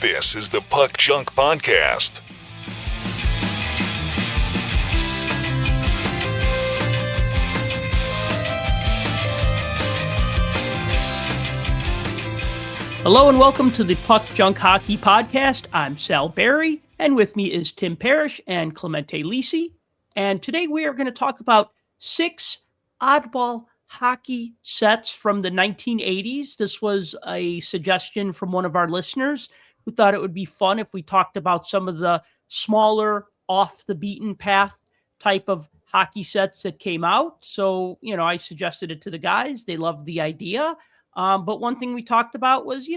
This is the Puck Junk Podcast. Hello and welcome to the Puck Junk Hockey Podcast. I'm Sal Berry, and with me is Tim Parrish and Clemente Lisi. And today we are going to talk about 6 oddball hockey sets from the 1980s. This was a suggestion from one of our listeners who thought it would be fun if we talked about some of the smaller, off the beaten path type of hockey sets that came out. So, I suggested it to the guys. They loved the idea. But one thing we talked about was,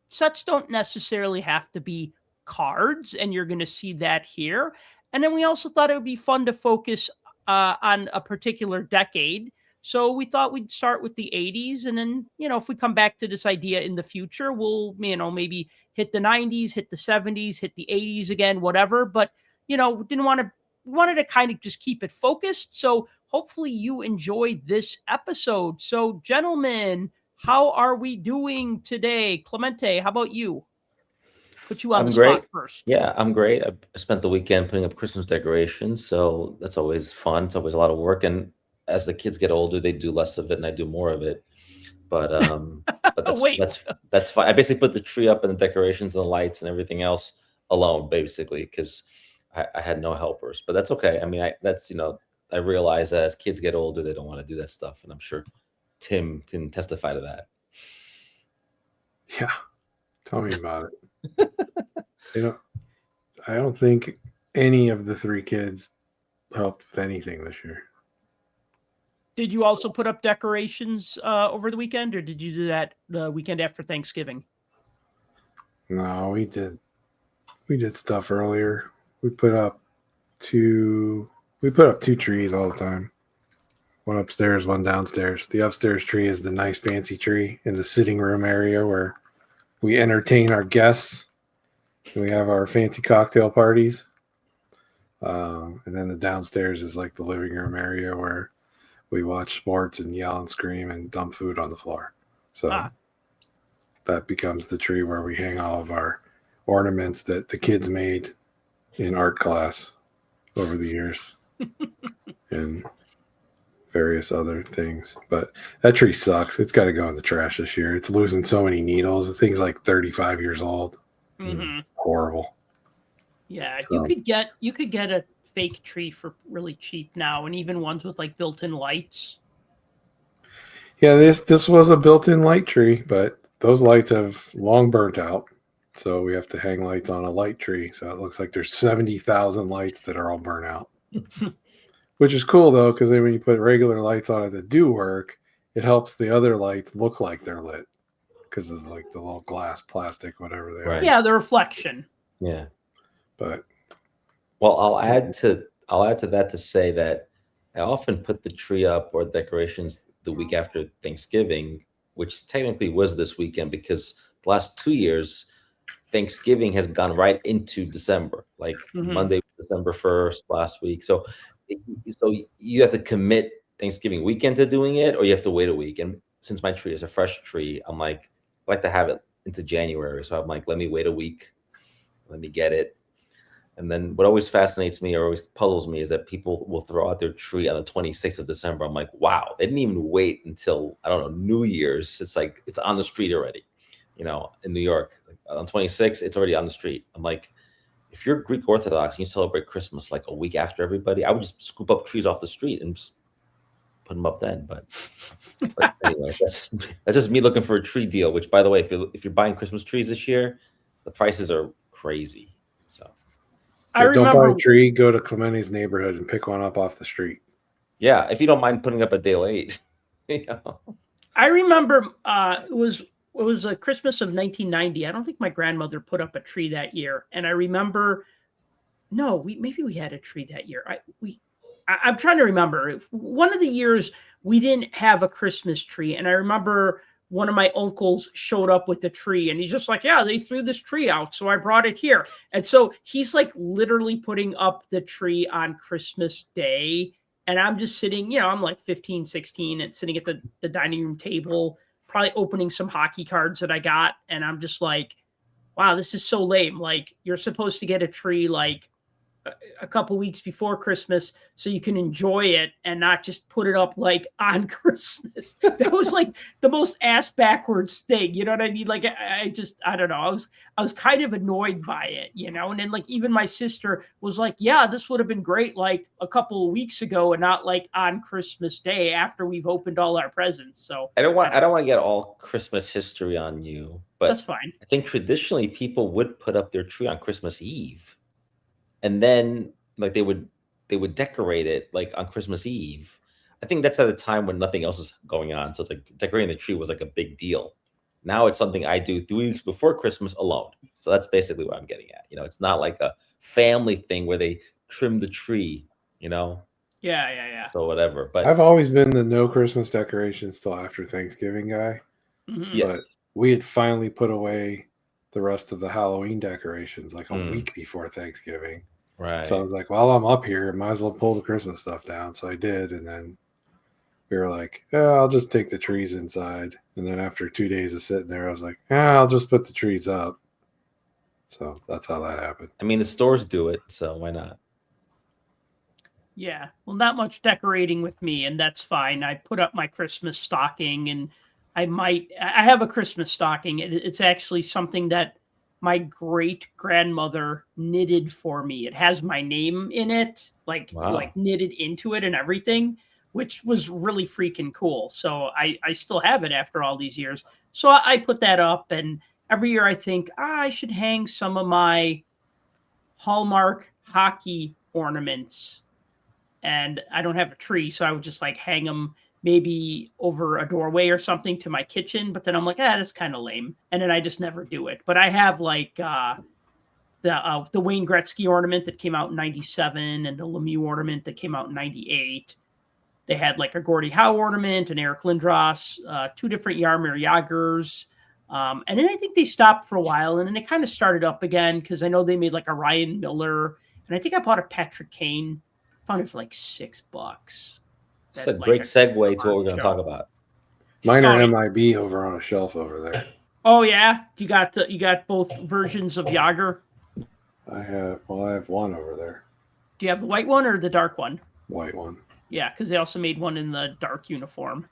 sets don't necessarily have to be cards, and you're going to see that here. And then we also thought it would be fun to focus on a particular decade. So we thought we'd start with the 80s. And then, if we come back to this idea in the future, we'll, maybe hit the 90s, hit the 70s, hit the 80s again, whatever. But, wanted to kind of just keep it focused. So hopefully you enjoyed this episode. So gentlemen, how are we doing today? Clemente, how about you? Put you on the spot first. Yeah, I'm great. I spent the weekend putting up Christmas decorations, so that's always fun. It's always a lot of work, and as the kids get older, they do less of it, and I do more of it. But that's fine. I basically put the tree up and the decorations and the lights and everything else alone, basically, because I had no helpers. But that's okay. I mean, I realize that as kids get older, they don't want to do that stuff, and I'm sure Tim can testify to that. Yeah, tell me about it. I don't think any of the 3 kids helped with anything this year. Did you also put up decorations over the weekend, or did you do that the weekend after Thanksgiving? No, we did stuff earlier. We put up 2 trees all the time. One upstairs, one downstairs. The upstairs tree is the nice fancy tree in the sitting room area where we entertain our guests. We have our fancy cocktail parties. And then the downstairs is like the living room area where we watch sports and yell and scream and dump food on the floor. So that becomes the tree where we hang all of our ornaments that the kids made in art class over the years. And various other things, but that tree sucks. It's got to go in the trash this year. It's losing so many needles. The thing's like 35 years old. Mm-hmm. It's horrible. Yeah, so. you could get a fake tree for really cheap now, and even ones with like built-in lights. Yeah, this was a built-in light tree, but those lights have long burnt out, so we have to hang lights on a light tree. So it looks like there's 70,000 lights that are all burnt out. Which is cool, though, because then when you put regular lights on it that do work, it helps the other lights look like they're lit because of like the little glass, plastic, whatever they are. Yeah, the reflection. Yeah. But I'll add to that to say that I often put the tree up or decorations the week after Thanksgiving, which technically was this weekend because the last 2 years, Thanksgiving has gone right into December, like Monday, December 1st, last week. So you have to commit Thanksgiving weekend to doing it, or you have to wait a week. And since my tree is a fresh tree, I like to have it into January. So I'm like, let me wait a week. Let me get it. And then what always fascinates me or always puzzles me is that people will throw out their tree on the 26th of December. I'm like, wow, they didn't even wait until, I don't know, New Year's. It's like, it's on the street already, in New York. On 26th, it's already on the street. I'm like, if you're Greek Orthodox and you celebrate Christmas like a week after everybody, I would just scoop up trees off the street and just put them up then. But anyway, that's just me looking for a tree deal. Which, by the way, if you're buying Christmas trees this year, the prices are crazy. So, don't buy a tree. Go to Clemente's neighborhood and pick one up off the street. Yeah, if you don't mind putting up a day late. I remember it was a Christmas of 1990. I don't think my grandmother put up a tree that year. And I remember, maybe we had a tree that year. I'm trying to remember. One of the years we didn't have a Christmas tree. And I remember one of my uncles showed up with the tree and he's just like, yeah, they threw this tree out. So I brought it here. And so he's like literally putting up the tree on Christmas Day. And I'm just sitting, I'm like 15, 16 and sitting at the dining room table, probably opening some hockey cards that I got. And I'm just like, wow, this is so lame. Like, you're supposed to get a tree like a couple weeks before Christmas so you can enjoy it and not just put it up like on Christmas. That was like the most ass backwards thing. You know what I mean? Like, I don't know. I was kind of annoyed by it, you know? And then like, even my sister was like, yeah, this would have been great like a couple of weeks ago and not like on Christmas Day after we've opened all our presents. So I don't want to get all Christmas history on you, but that's fine. I think traditionally people would put up their tree on Christmas Eve. And then like they would decorate it like on Christmas Eve. I think that's at a time when nothing else is going on. So it's like decorating the tree was like a big deal. Now it's something I do 3 weeks before Christmas alone. So that's basically what I'm getting at. You know, it's not like a family thing where they trim the tree, you know? Yeah. So whatever. But I've always been the no Christmas decorations till after Thanksgiving guy. Mhm. yes. But we had finally put away the rest of the Halloween decorations like a week before Thanksgiving. Right. So I was like, well, I'm up here. Might as well pull the Christmas stuff down. So I did. And then we were like, yeah, I'll just take the trees inside. And then after 2 days of sitting there, I was like, yeah, I'll just put the trees up. So that's how that happened. I mean, the stores do it, so why not? Yeah. Well, not much decorating with me, and that's fine. I put up my Christmas stocking, and I have a Christmas stocking. It's actually something that my great grandmother knitted for me. It has my name in it, like knitted into it and everything, which was really freaking cool. So I still have it after all these years. So I put that up, and every year I think I should hang some of my Hallmark hockey ornaments. And I don't have a tree, so I would just like hang them maybe over a doorway or something to my kitchen. But then I'm like, that's kind of lame. And then I just never do it. But I have like the Wayne Gretzky ornament that came out in 97 and the Lemieux ornament that came out in 98. They had like a Gordie Howe ornament, an Eric Lindros, 2 different Jaromir Jagrs. And then I think they stopped for a while, and then they kind of started up again because I know they made like a Ryan Miller. And I think I bought a Patrick Kane. Found it for like $6. That's a great segue to what we're going to talk about. Mine are MIB over on a shelf over there. Oh yeah, you got both versions of Yager. I have one over there. Do you have the white one or the dark one? White one. Yeah, because they also made one in the dark uniform.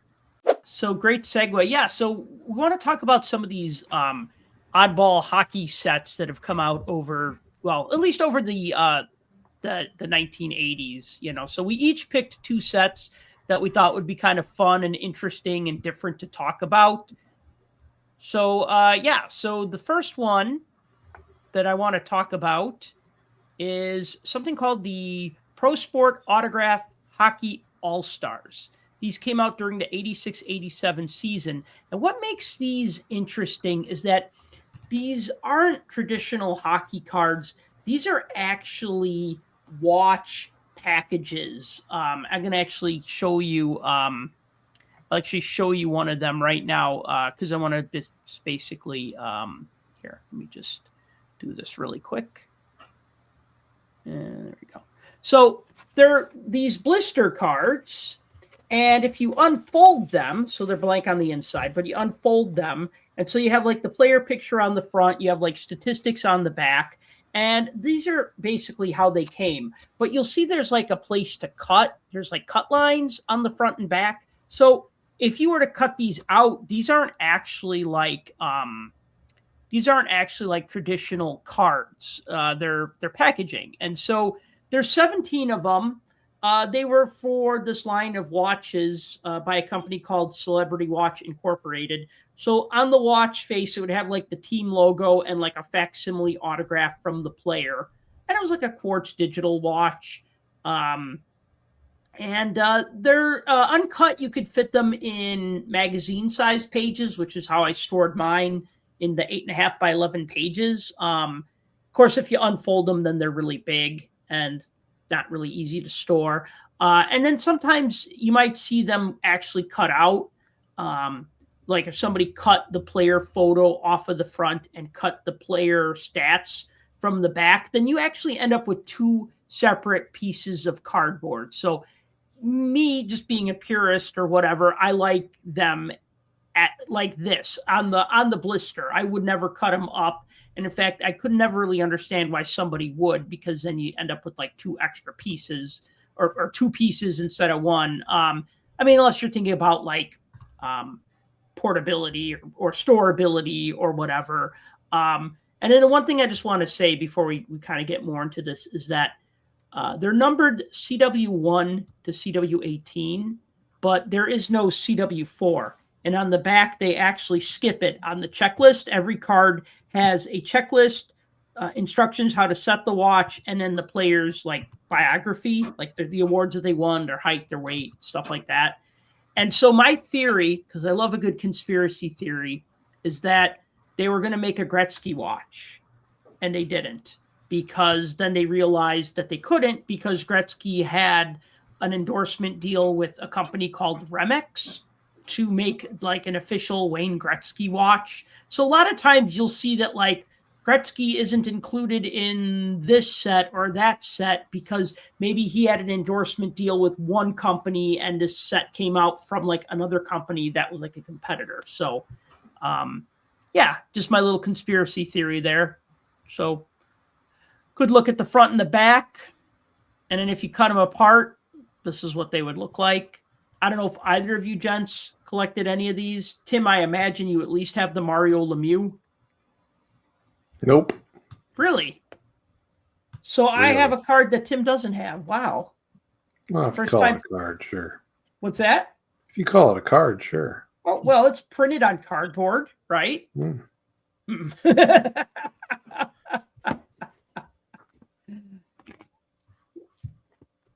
So great segue. Yeah, so we want to talk about some of these oddball hockey sets that have come out over, well, at least over the 1980s, you know. So we each picked 2 sets that we thought would be kind of fun and interesting and different to talk about. So so the first one that I want to talk about is something called the Pro Sport Autograph Hockey All-Stars. These came out during the 86-87 season. And what makes these interesting is that these aren't traditional hockey cards. These are actually watch packages. I'm going to actually show you one of them right now because I want to just basically here, let me just do this really quick. And there we go. So they're these blister cards, and if you unfold them, so they're blank on the inside, but you unfold them, and so you have like the player picture on the front, you have like statistics on the back. And these are basically how they came. But you'll see there's like a place to cut. There's like cut lines on the front and back. So if you were to cut these out, these aren't actually like traditional cards. They're packaging. And so there's 17 of them. They were for this line of watches by a company called Celebrity Watch Incorporated. So on the watch face, it would have like the team logo and like a facsimile autograph from the player. And it was like a quartz digital watch. They're uncut. You could fit them in magazine size pages, which is how I stored mine in the 8.5 by 11 pages. Of course, if you unfold them, then they're really big and not really easy to store. And then sometimes you might see them actually cut out. Like if somebody cut the player photo off of the front and cut the player stats from the back, then you actually end up with 2 separate pieces of cardboard. So me just being a purist or whatever, I like them at like this on the blister. I would never cut them up And in fact, I could never really understand why somebody would, because then you end up with like 2 extra pieces or 2 pieces instead of 1. I mean, unless you're thinking about like portability or storability or whatever. And then the one thing I just want to say before we kind of get more into this is that they're numbered CW1 to CW18, but there is no CW4. And on the back, they actually skip it. On the checklist, every card has a checklist, instructions how to set the watch, and then the player's like biography, like the awards that they won, their height, their weight, stuff like that. And so my theory, because I love a good conspiracy theory, is that they were going to make a Gretzky watch, and they didn't, because then they realized that they couldn't, because Gretzky had an endorsement deal with a company called Remex to make like an official Wayne Gretzky watch. So a lot of times you'll see that like Gretzky isn't included in this set or that set because maybe he had an endorsement deal with one company and this set came out from like another company that was like a competitor. So yeah, just my little conspiracy theory there. So could look at the front and the back. And then if you cut them apart, this is what they would look like. I don't know if either of you gents collected any of these. Tim, I imagine you at least have the Mario Lemieux. Nope. Really? So really? I have a card that Tim doesn't have. Wow. Well, if you call it a card, sure. What's that? If you call it a card, sure. Oh, well, it's printed on cardboard, right? Mm.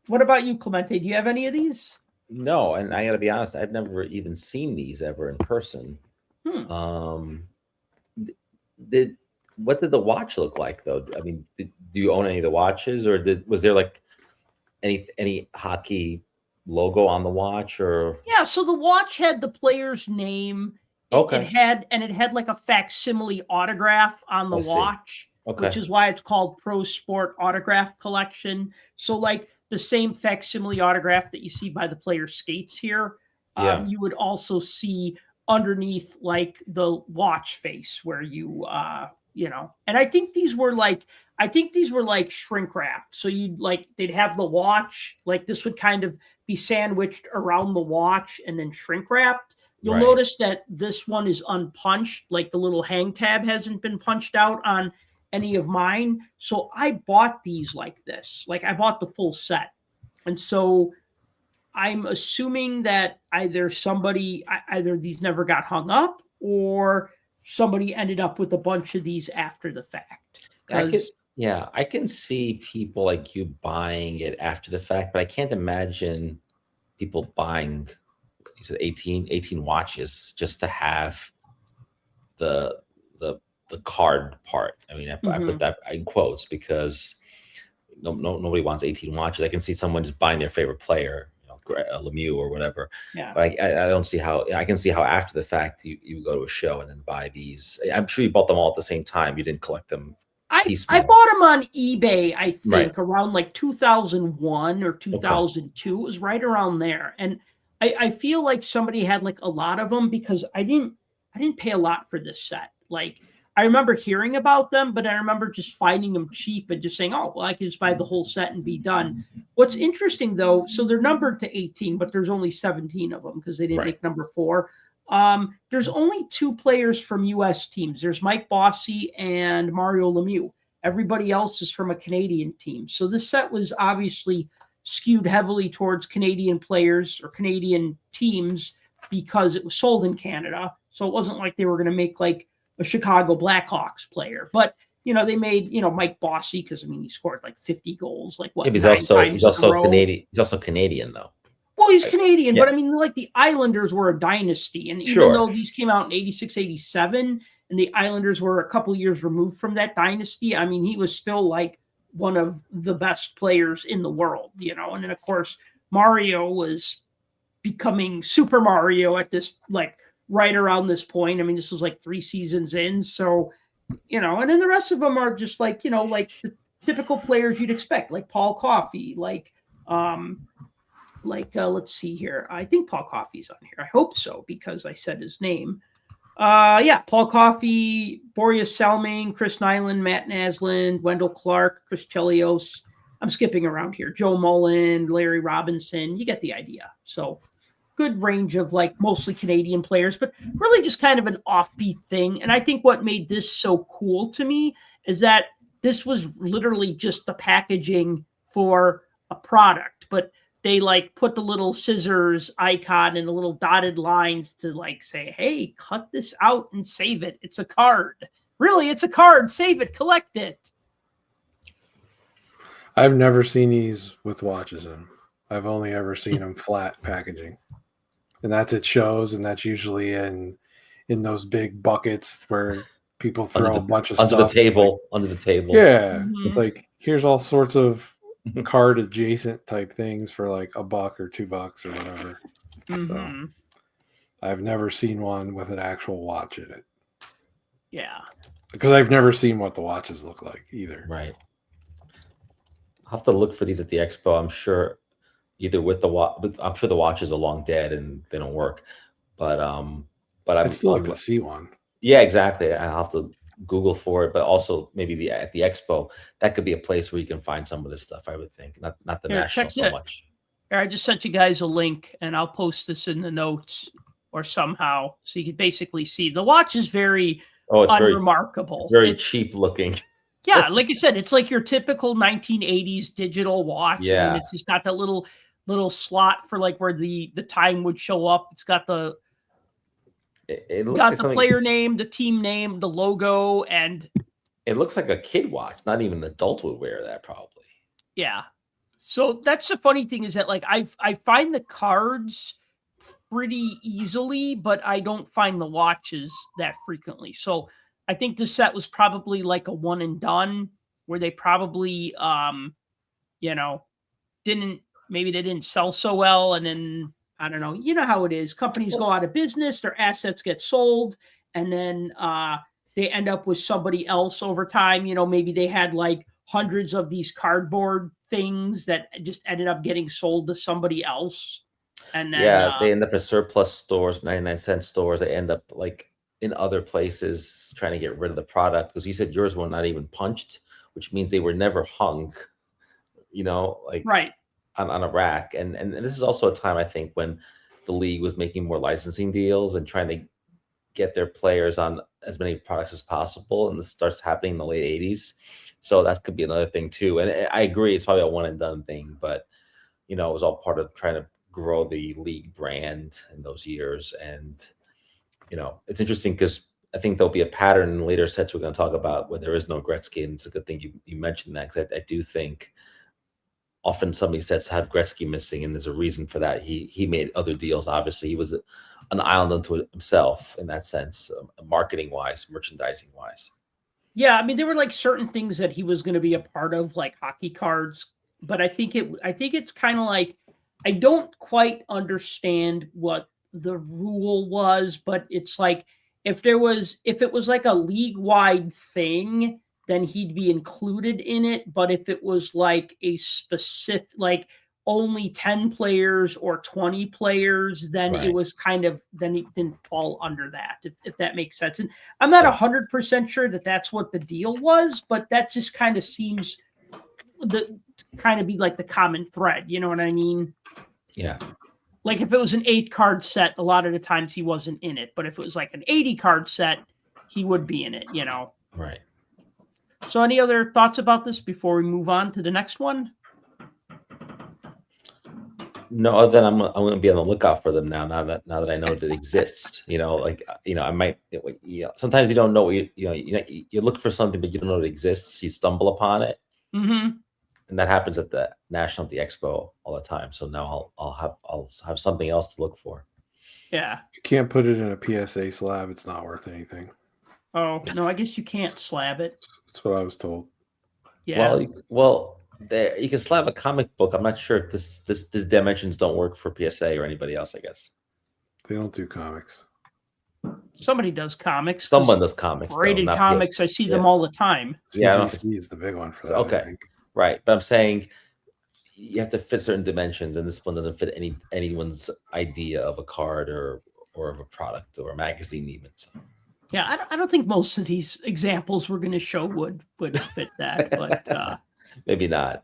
What about you, Clemente? Do you have any of these? No, and I got to be honest, I've never even seen these ever in person. What did the watch look like, though? I mean, do you own any of the watches, or was there like any hockey logo on the watch? Or yeah, so the watch had the player's name. It had like a facsimile autograph on the watch, which is why it's called Pro Sport Autograph Collection. So like the same facsimile autograph that you see by the player skates here, you would also see underneath like the watch face where you and I think these were like shrink wrapped. So they'd have the watch, like this would kind of be sandwiched around the watch and then shrink wrapped. You'll notice that this one is unpunched, like the little hang tab hasn't been punched out on any of mine. So I bought these like this. Like I bought the full set. And so I'm assuming that either these never got hung up or somebody ended up with a bunch of these after the fact. I can see people like you buying it after the fact, but I can't imagine people buying 18 watches just to have the card part. I mean, I put that in quotes because nobody wants 18 watches. I can see someone just buying their favorite player, Lemieux or whatever. Yeah. But I don't see how. I can see how after the fact you go to a show and then buy these. I'm sure you bought them all at the same time. You didn't collect them. I bought them on eBay, I think, around like 2001 or 2002. It was right around there. And I feel like somebody had like a lot of them because I didn't pay a lot for this set. Like I remember hearing about them, but I remember just finding them cheap and just saying, oh, well, I can just buy the whole set and be done. What's interesting though, so they're numbered to 18, but there's only 17 of them because they didn't make number 4. There's only 2 players from U.S. teams. There's Mike Bossy and Mario Lemieux. Everybody else is from a Canadian team. So this set was obviously skewed heavily towards Canadian players or Canadian teams because it was sold in Canada. So it wasn't like they were going to make like a Chicago Blackhawks player. But, they made, Mike Bossy because, I mean, he scored like 50 goals. Like what? He's also Canadian. He's also Canadian, though. Well, he's Canadian, but I mean, like the Islanders were a dynasty. And even though these came out in 86, 87, and the Islanders were a couple of years removed from that dynasty, I mean, he was still like one of the best players in the world, And then, of course, Mario was becoming Super Mario at this, like, right around this point. I mean, this was like 3 seasons in. So, and then the rest of them are just like, like the typical players you'd expect, like Paul Coffey, let's see here. I think Paul Coffey's on here. I hope so, because I said his name. Yeah, Paul Coffey, Boreas Salming, Chris Nyland, Matt Naslund, Wendell Clark, Chris Chelios. I'm skipping around here. Joe Mullen, Larry Robinson. You get the idea. So good range of like mostly Canadian players, but really just kind of an offbeat thing. And I think what made this so cool to me is that this was literally just the packaging for a product, but they like put the little scissors icon and the little dotted lines to like say, hey, cut this out and save it. It's a card. Really, it's a card. Save it, collect it. I've never seen these with watches in them. I've only ever seen them flat packaging. And that's at shows, and that's usually in those big buckets where people throw a bunch of under stuff. Under the table. Yeah. Mhm. Like here's all sorts of card adjacent type things for like $1 or $2 or whatever. Mhm. So I've never seen one with an actual watch in it. Yeah. Because I've never seen what the watches look like either. Right. I'll have to look for these at the expo. I'm sure either with the watch, I'm sure the watches are long dead and they don't work. But I'd still like to see one. Yeah, exactly. I'll have to Google for it, but also maybe at the expo, that could be a place where you can find some of this stuff, I would think. Not the Here, national check so that. much. Here, I just sent you guys a link, and I'll post this in the notes or somehow, so you can basically see. The watch is very It's unremarkable. very cheap looking. Yeah, like I said, it's like your typical 1980s digital watch. Yeah. I mean, it's just got that little slot for like where the time would show up. It's got the It looks got like the player name, the team name, the logo, and it looks like a kid watch. Not even an adult would wear that, probably. yeah. So that's the funny thing is that like I find the cards pretty easily, but I don't find the watches that frequently. So I think the set was probably like a one and done where they probably maybe they didn't sell so well, and then I don't know. You know how it is. Companies go out of business, their assets get sold, and then they end up with somebody else over time. Maybe they had like hundreds of these cardboard things that just ended up getting sold to somebody else. And then they end up at surplus stores, 99-cent stores. They end up like in other places trying to get rid of the product, because you said yours were not even punched, which means they were never hung, like right. on a rack. And this is also a time, I think, when the league was making more licensing deals and trying to get their players on as many products as possible. And this starts happening in the late 80s. So that could be another thing too. And I agree, it's probably a one and done thing, but it was all part of trying to grow the league brand in those years. And it's interesting because I think there'll be a pattern in later sets we're going to talk about where there is no Gretzky, and it's a good thing you mentioned that, because I do think often some of these sets have Gretzky missing, and there's a reason for that. He made other deals. Obviously, he was an island unto himself in that sense, marketing wise, merchandising wise. Yeah, I mean, there were like certain things that he was going to be a part of, like hockey cards, but I think it's kind of like, I don't quite understand what the rule was, but it's like if it was like a league-wide thing, then he'd be included in it. But if it was like a specific, like only 10 players or 20 players, then it was kind of, then he didn't fall under that, if that makes sense. And I'm not 100% sure that that's what the deal was, but that just kind of seems be like the common thread. You know what I mean? Yeah. Like if it was an 8-card set, a lot of the times he wasn't in it. But if it was like an 80-card set, he would be in it, Right. So any other thoughts about this before we move on to the next one? No, other than I'm going to be on the lookout for them now that I know that it exists. I might. Sometimes you don't know. You look for something, but you don't know it exists. You stumble upon it, Mm-hmm. and that happens at the Expo all the time. So now I'll have something else to look for. Yeah. If you can't put it in a PSA slab, it's not worth anything. Oh no, I guess you can't slab it. That's what I was told. Yeah. Well, there you can slab a comic book. I'm not sure if this dimensions don't work for PSA or anybody else. I guess they don't do comics. Somebody does comics. Someone does comics. Graded comics. I see them all the time. CGC is the big one for that. Okay, I think. Right. But I'm saying you have to fit certain dimensions, and this one doesn't fit anyone's idea of a card or or of a product or a magazine even. So. Yeah, I don't think most of these examples we're going to show would fit that, but maybe not.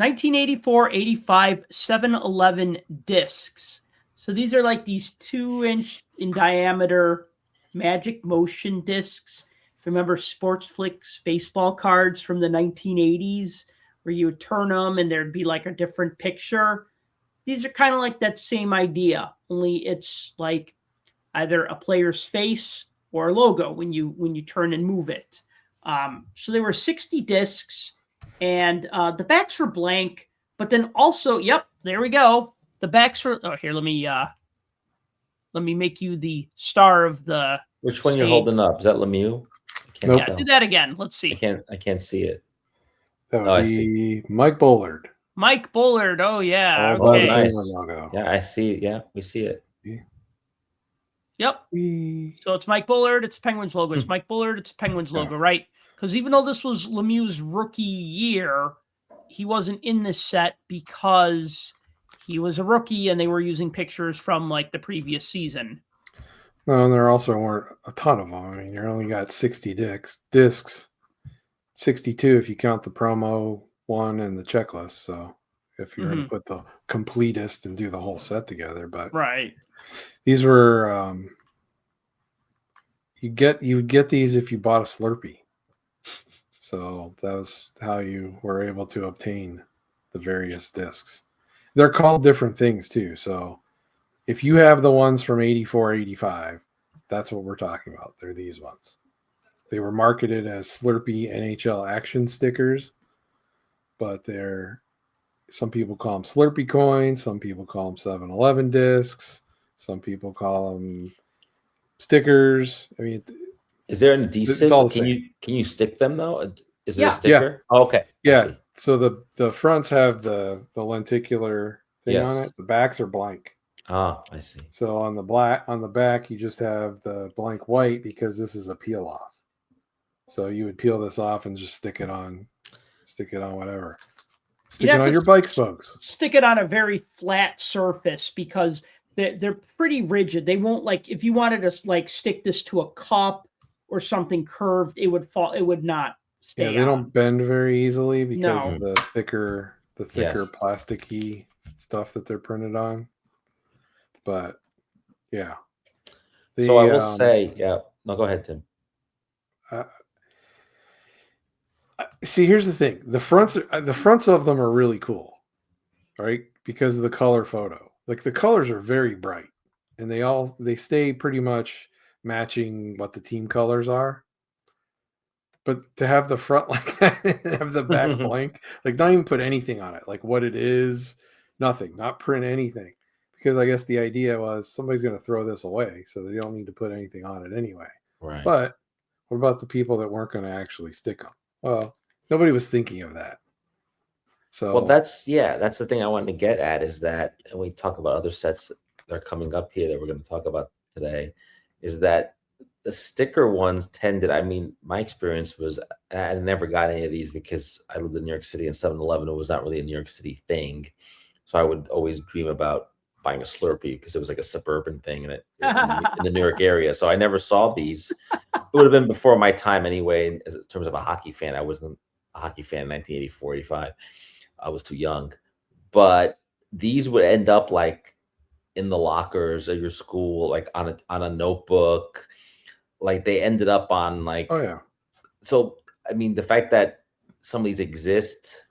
1984-85 7-Eleven discs. So these are like these 2-inch in diameter Magic Motion discs. If you remember Sportsflix baseball cards from the 1980s, where you would turn them and there'd be like a different picture. These are kind of like that same idea, only it's like either a player's face or a logo when you turn and move it. So there were 60 discs, and the backs were blank, but then also, yep, there we go. The backs were. Oh, here, let me make you the star of the. Which one you're holding up? Is that Lemieux? Yeah, do that again. Let's see. I can't see it. That would be Mike Bullard. Mike Bullard. Oh yeah. Oh, okay. Nice. Yeah, I see. Yeah, we see it. Yep. So it's Mike Bullard. It's Penguins logo. It's Mike Bullard. It's Penguins logo, right? Because even though this was Lemieux's rookie year, he wasn't in this set because he was a rookie and they were using pictures from like the previous season. No, and there also weren't a ton of them. I mean, you only got 60 discs, 62 if you count the promo one and the checklist. So if you're going to put the completist and do the whole set together, but right. These were you would get these if you bought a Slurpee. So that was how you were able to obtain the various discs. They're called different things too. So if you have the ones from 84, 85, that's what we're talking about. They're these ones. They were marketed as Slurpee NHL action stickers, but some people call them Slurpee coins. Some people call them 7-Eleven discs. Some people call them stickers. I mean, is there a decent? It's all the same. Can you stick them though? Is there Yeah. a sticker? Yeah. Oh, okay. Yeah. So the fronts have the lenticular thing on it. The backs are blank. Ah, I see. So on the back, you just have the blank white because this is a peel off. So you would peel this off and just stick it on whatever. Stick it on your bike spokes. Stick it on a very flat surface because they're pretty rigid. They won't, like, if you wanted to like stick this to a cup or something curved, it would fall. It would not stay. Yeah, they don't bend very easily because of the thicker plasticky stuff that they're printed on. But yeah. So I will say, yeah. No, go ahead, Tim. See, here's the thing: the fronts of them are really cool, right? Because of the color photo. Like the colors are very bright, and they stay pretty much matching what the team colors are. But to have the front like that and have the back blank, like not even put anything on it, like what it is, nothing, not print anything. Because I guess the idea was somebody's going to throw this away, so they don't need to put anything on it anyway. Right. But what about the people that weren't going to actually stick them? Well, nobody was thinking of that. So, well, that's the thing I wanted to get at is that, and we talk about other sets that are coming up here that we're going to talk about today, is that the sticker ones tended, I mean, my experience was I never got any of these because I lived in New York City and 7-Eleven was not really a New York City thing. So I would always dream about buying a Slurpee because it was like a suburban thing in the New York area. So I never saw these. It would have been before my time anyway, in terms of a hockey fan. I wasn't a hockey fan in 1984, 85. I was too young. But these would end up like in the lockers at your school, like on a notebook. Like they ended up on like, oh yeah. So, I mean, the fact that some of these exist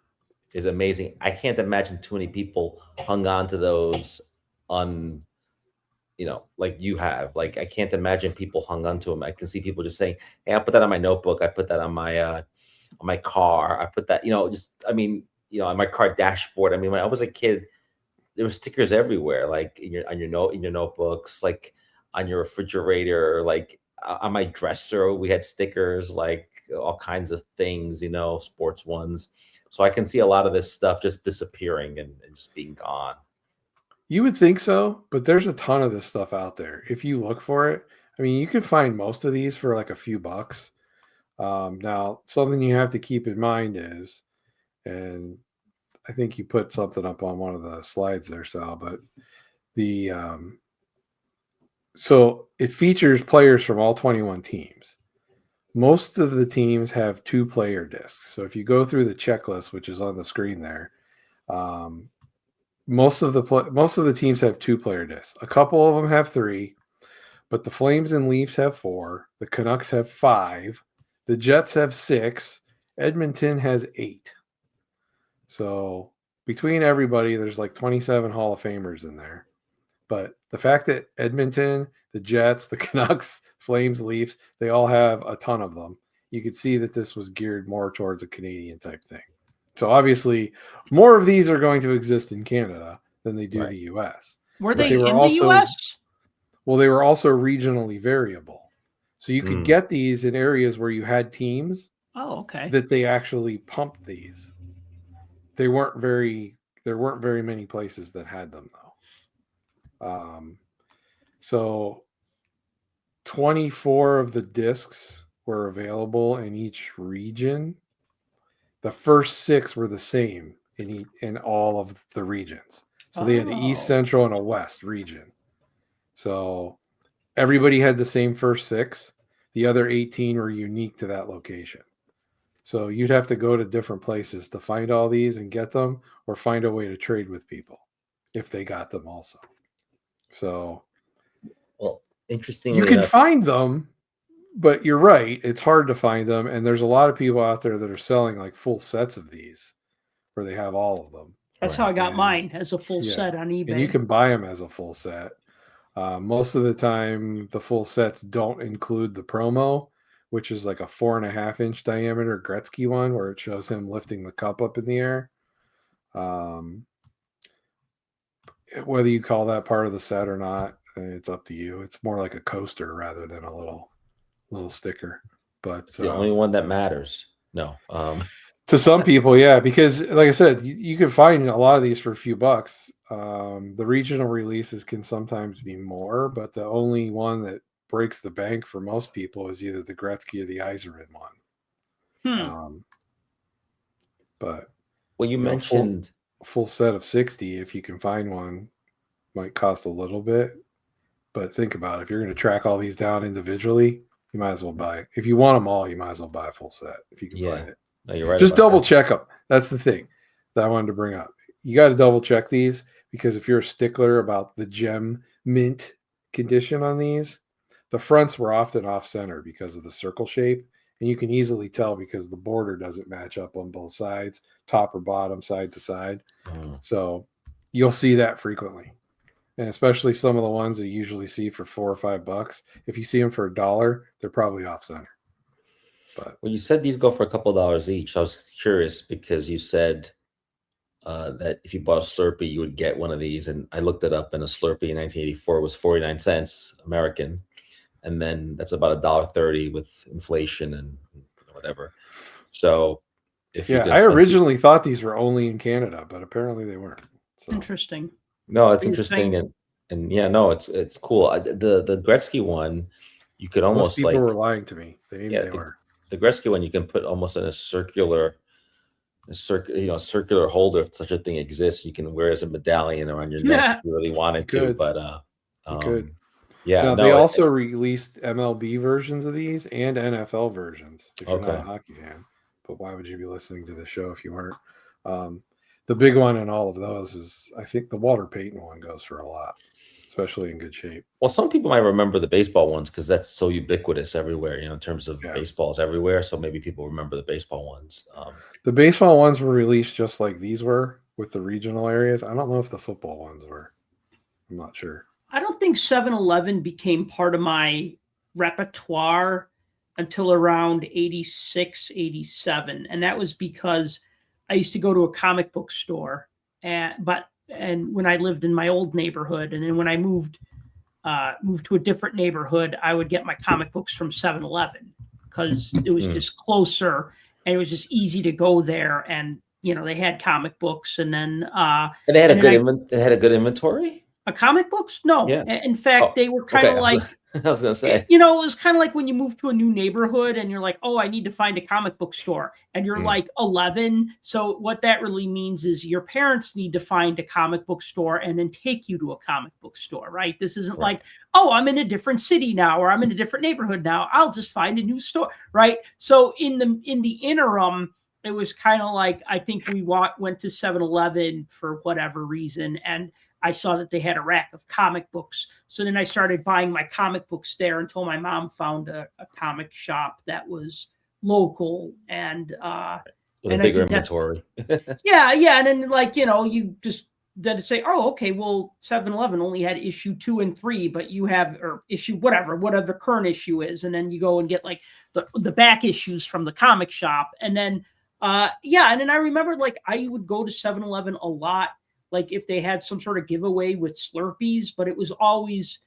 is amazing. I can't imagine too many people hung on to those like you have. Like I can't imagine people hung on to them. I can see people just saying, "Hey, I put that on my notebook. I put that on my car. I put that, on my car dashboard." I mean, when I was a kid, there were stickers everywhere, like in your notebooks, like on your refrigerator, like on my dresser, we had stickers, like all kinds of things, sports ones. So I can see a lot of this stuff just disappearing and just being gone. You would think so, but there's a ton of this stuff out there. If you look for it, I mean, you can find most of these for like a few bucks. Now, something you have to keep in mind is, and I think you put something up on one of the slides there, Sal, but the So it features players from all 21 teams. Most of the teams have 2-player discs. So if you go through the checklist, which is on the screen there, most of the teams have 2-player discs. A couple of them have 3, but the Flames and Leafs have 4. The Canucks have 5. The Jets have 6. Edmonton has 8. So between everybody, there's like 27 Hall of Famers in there. But the fact that Edmonton, the Jets, the Canucks, Flames, Leafs, they all have a ton of them, you could see that this was geared more towards a Canadian type thing. So obviously, more of these are going to exist in Canada than they do the U.S. Were But they were in also, the U.S.? Well, they were also regionally variable. So you could get these in areas where you had teams that they actually pumped these. There weren't very many places that had them, though. So 24 of the discs were available in each region. The first 6 were the same in all of the regions. So they had an East, Central, and a West region. So everybody had the same first 6. The other 18 were unique to that location. So you'd have to go to different places to find all these and get them, or find a way to trade with people if they got them also. So, well, interestingly, you can find them, but you're right, it's hard to find them, and there's a lot of people out there that are selling like full sets of these, where they have all of them. That's how I got mine, as a full set on eBay. And you can buy them as a full set. Most of the time, the full sets don't include the promo, which is like a 4.5-inch diameter Gretzky one, where it shows him lifting the cup up in the air. Whether you call that part of the set or not, it's up to you. It's more like a coaster rather than a little sticker. But it's the only one that matters. No. To some people, yeah, because like I said, you can find a lot of these for a few bucks. The regional releases can sometimes be more, but the only one that breaks the bank for most people is either the Gretzky or the Yzerman one. But well, you mentioned full set of 60, if you can find one, might cost a little bit. But think about it. If you're going to track all these down individually, you might as well buy it. If you want them all, you might as well buy a full set if you can find it. No, you're right. Just double check them. That's the thing that I wanted to bring up. You got to double check these, because if you're a stickler about the gem mint condition on these, the fronts were often off center because of the circle shape. And you can easily tell because the border doesn't match up on both sides, top or bottom, side to side. So you'll see that frequently. And especially some of the ones that you usually see for $4 or $5. If you see them for $1, they're probably off center. But well, you said these go for a couple of dollars each. I was curious because you said that if you bought a Slurpee, you would get one of these. And I looked it up, and a Slurpee in 1984 was 49 cents American. And then that's about $1.30 with inflation and whatever. So if I originally thought these were only in Canada, but apparently they weren't. So. Interesting. No, it's interesting, and yeah, no, it's cool. The Gretzky one, you could almost people were lying to me. They were. The Gretzky one you can put almost in a circular holder, if such a thing exists. You can wear it as a medallion around your neck if you really wanted to. But you could. Yeah. Now, they also released MLB versions of these and NFL versions. If you're not a hockey fan, but why would you be listening to the show if you weren't? The big one in all of those is, I think, the Walter Payton one goes for a lot, especially in good shape. Well, some people might remember the baseball ones because that's so ubiquitous everywhere, in terms of baseballs everywhere. So maybe people remember the baseball ones. The baseball ones were released just like these were with the regional areas. I don't know if the football ones were. I'm not sure. I don't think 7-Eleven became part of my repertoire until around 86, 87. And that was because I used to go to a comic book store, and when I lived in my old neighborhood, and then when I moved to a different neighborhood, I would get my comic books from 7-Eleven because it was just closer and it was just easy to go there. And they had comic books, and then they had a good inventory. Comic books? No. Yeah. In fact, they were kind of Okay. like, I was going to say. you know, it was kind of like when you move to a new neighborhood and you're like, oh, I need to find a comic book store. And you're like 11. So what that really means is your parents need to find a comic book store and then take you to a comic book store, right? This isn't like, oh, I'm in a different city now, or I'm in a different neighborhood now. I'll just find a new store, right? So in the interim, it was kind of like, I think we went to 7-Eleven for whatever reason. And I saw that they had a rack of comic books. So then I started buying my comic books there until my mom found a comic shop that was local and With a bigger inventory. Yeah. And then like, you know, you just then say, oh, okay, well, 7-Eleven only had issue 2 and 3, but you have, or issue whatever the current issue is. And then you go and get like the back issues from the comic shop. And then, and then I remember like I would go to 7-Eleven a lot, like if they had some sort of giveaway with Slurpees, but it was always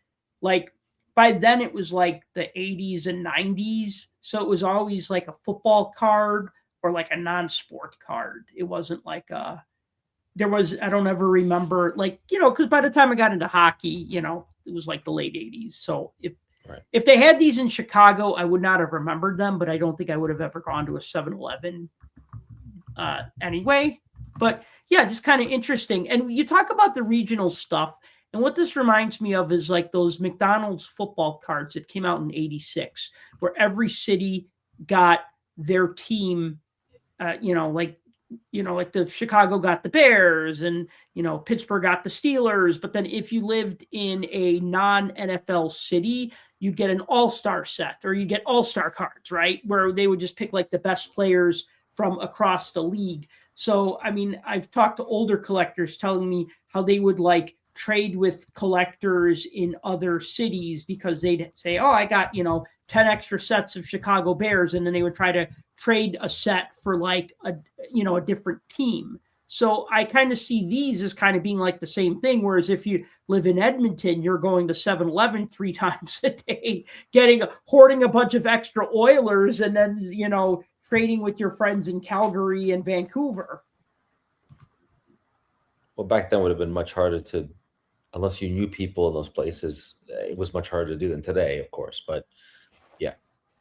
like, by then it was like the 80s and 90s. So it was always like a football card or like a non-sport card. It wasn't like I don't ever remember, like, you know, because by the time I got into hockey, you know, it was like the late 80s. So if they had these in Chicago, I would not have remembered them, but I don't think I would have ever gone to a 7-Eleven anyway. But yeah, just kind of interesting. And you talk about the regional stuff. And what this reminds me of is like those McDonald's football cards that came out in 86, where every city got their team, like the Chicago got the Bears and, you know, Pittsburgh got the Steelers. But then if you lived in a non-NFL city, you'd get an all-star set or you get all-star cards, right? Where they would just pick like the best players from across the league. So, I mean, I've talked to older collectors telling me how they would like trade with collectors in other cities because they'd say, oh, I got, 10 extra sets of Chicago Bears. And then they would try to trade a set for like a different team. So I kind of see these as kind of being like the same thing. Whereas if you live in Edmonton, you're going to 7-Eleven 3 times a day, hoarding a bunch of extra Oilers and then, trading with your friends in Calgary and Vancouver. Well, back then would have been much harder to, unless you knew people in those places, it was much harder to do than today, of course. But yeah.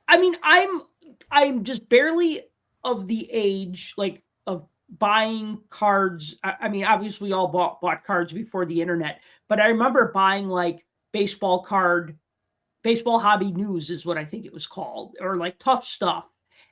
I mean, I'm just barely of the age, like, of buying cards. I mean, obviously we all bought cards before the internet, but I remember buying like Baseball Hobby News is what I think it was called, or like Tough Stuff.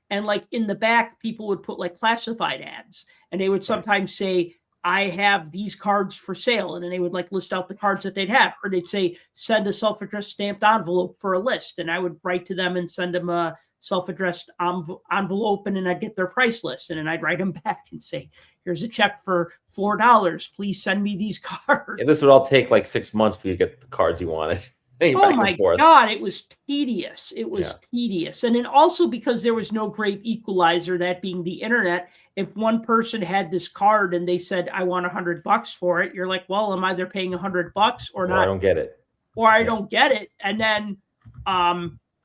And like in the back, people would put like classified ads and they would sometimes say, I have these cards for sale. And then they would like list out the cards that they'd have, or they'd say, send a self-addressed stamped envelope for a list. And I would write to them and send them a self-addressed envelope, and then I'd get their price list. And then I'd write them back and say, here's a check for $4. Please send me these cards. Yeah, this would all take like 6 months for you to get the cards you wanted. Oh my God, it was tedious. It was tedious. And then also because there was no great equalizer, that being the internet, if one person had this card and they said, I want $100 for it, you're like, well, I'm either paying $100 or not. I don't get it. Or I don't get it. And then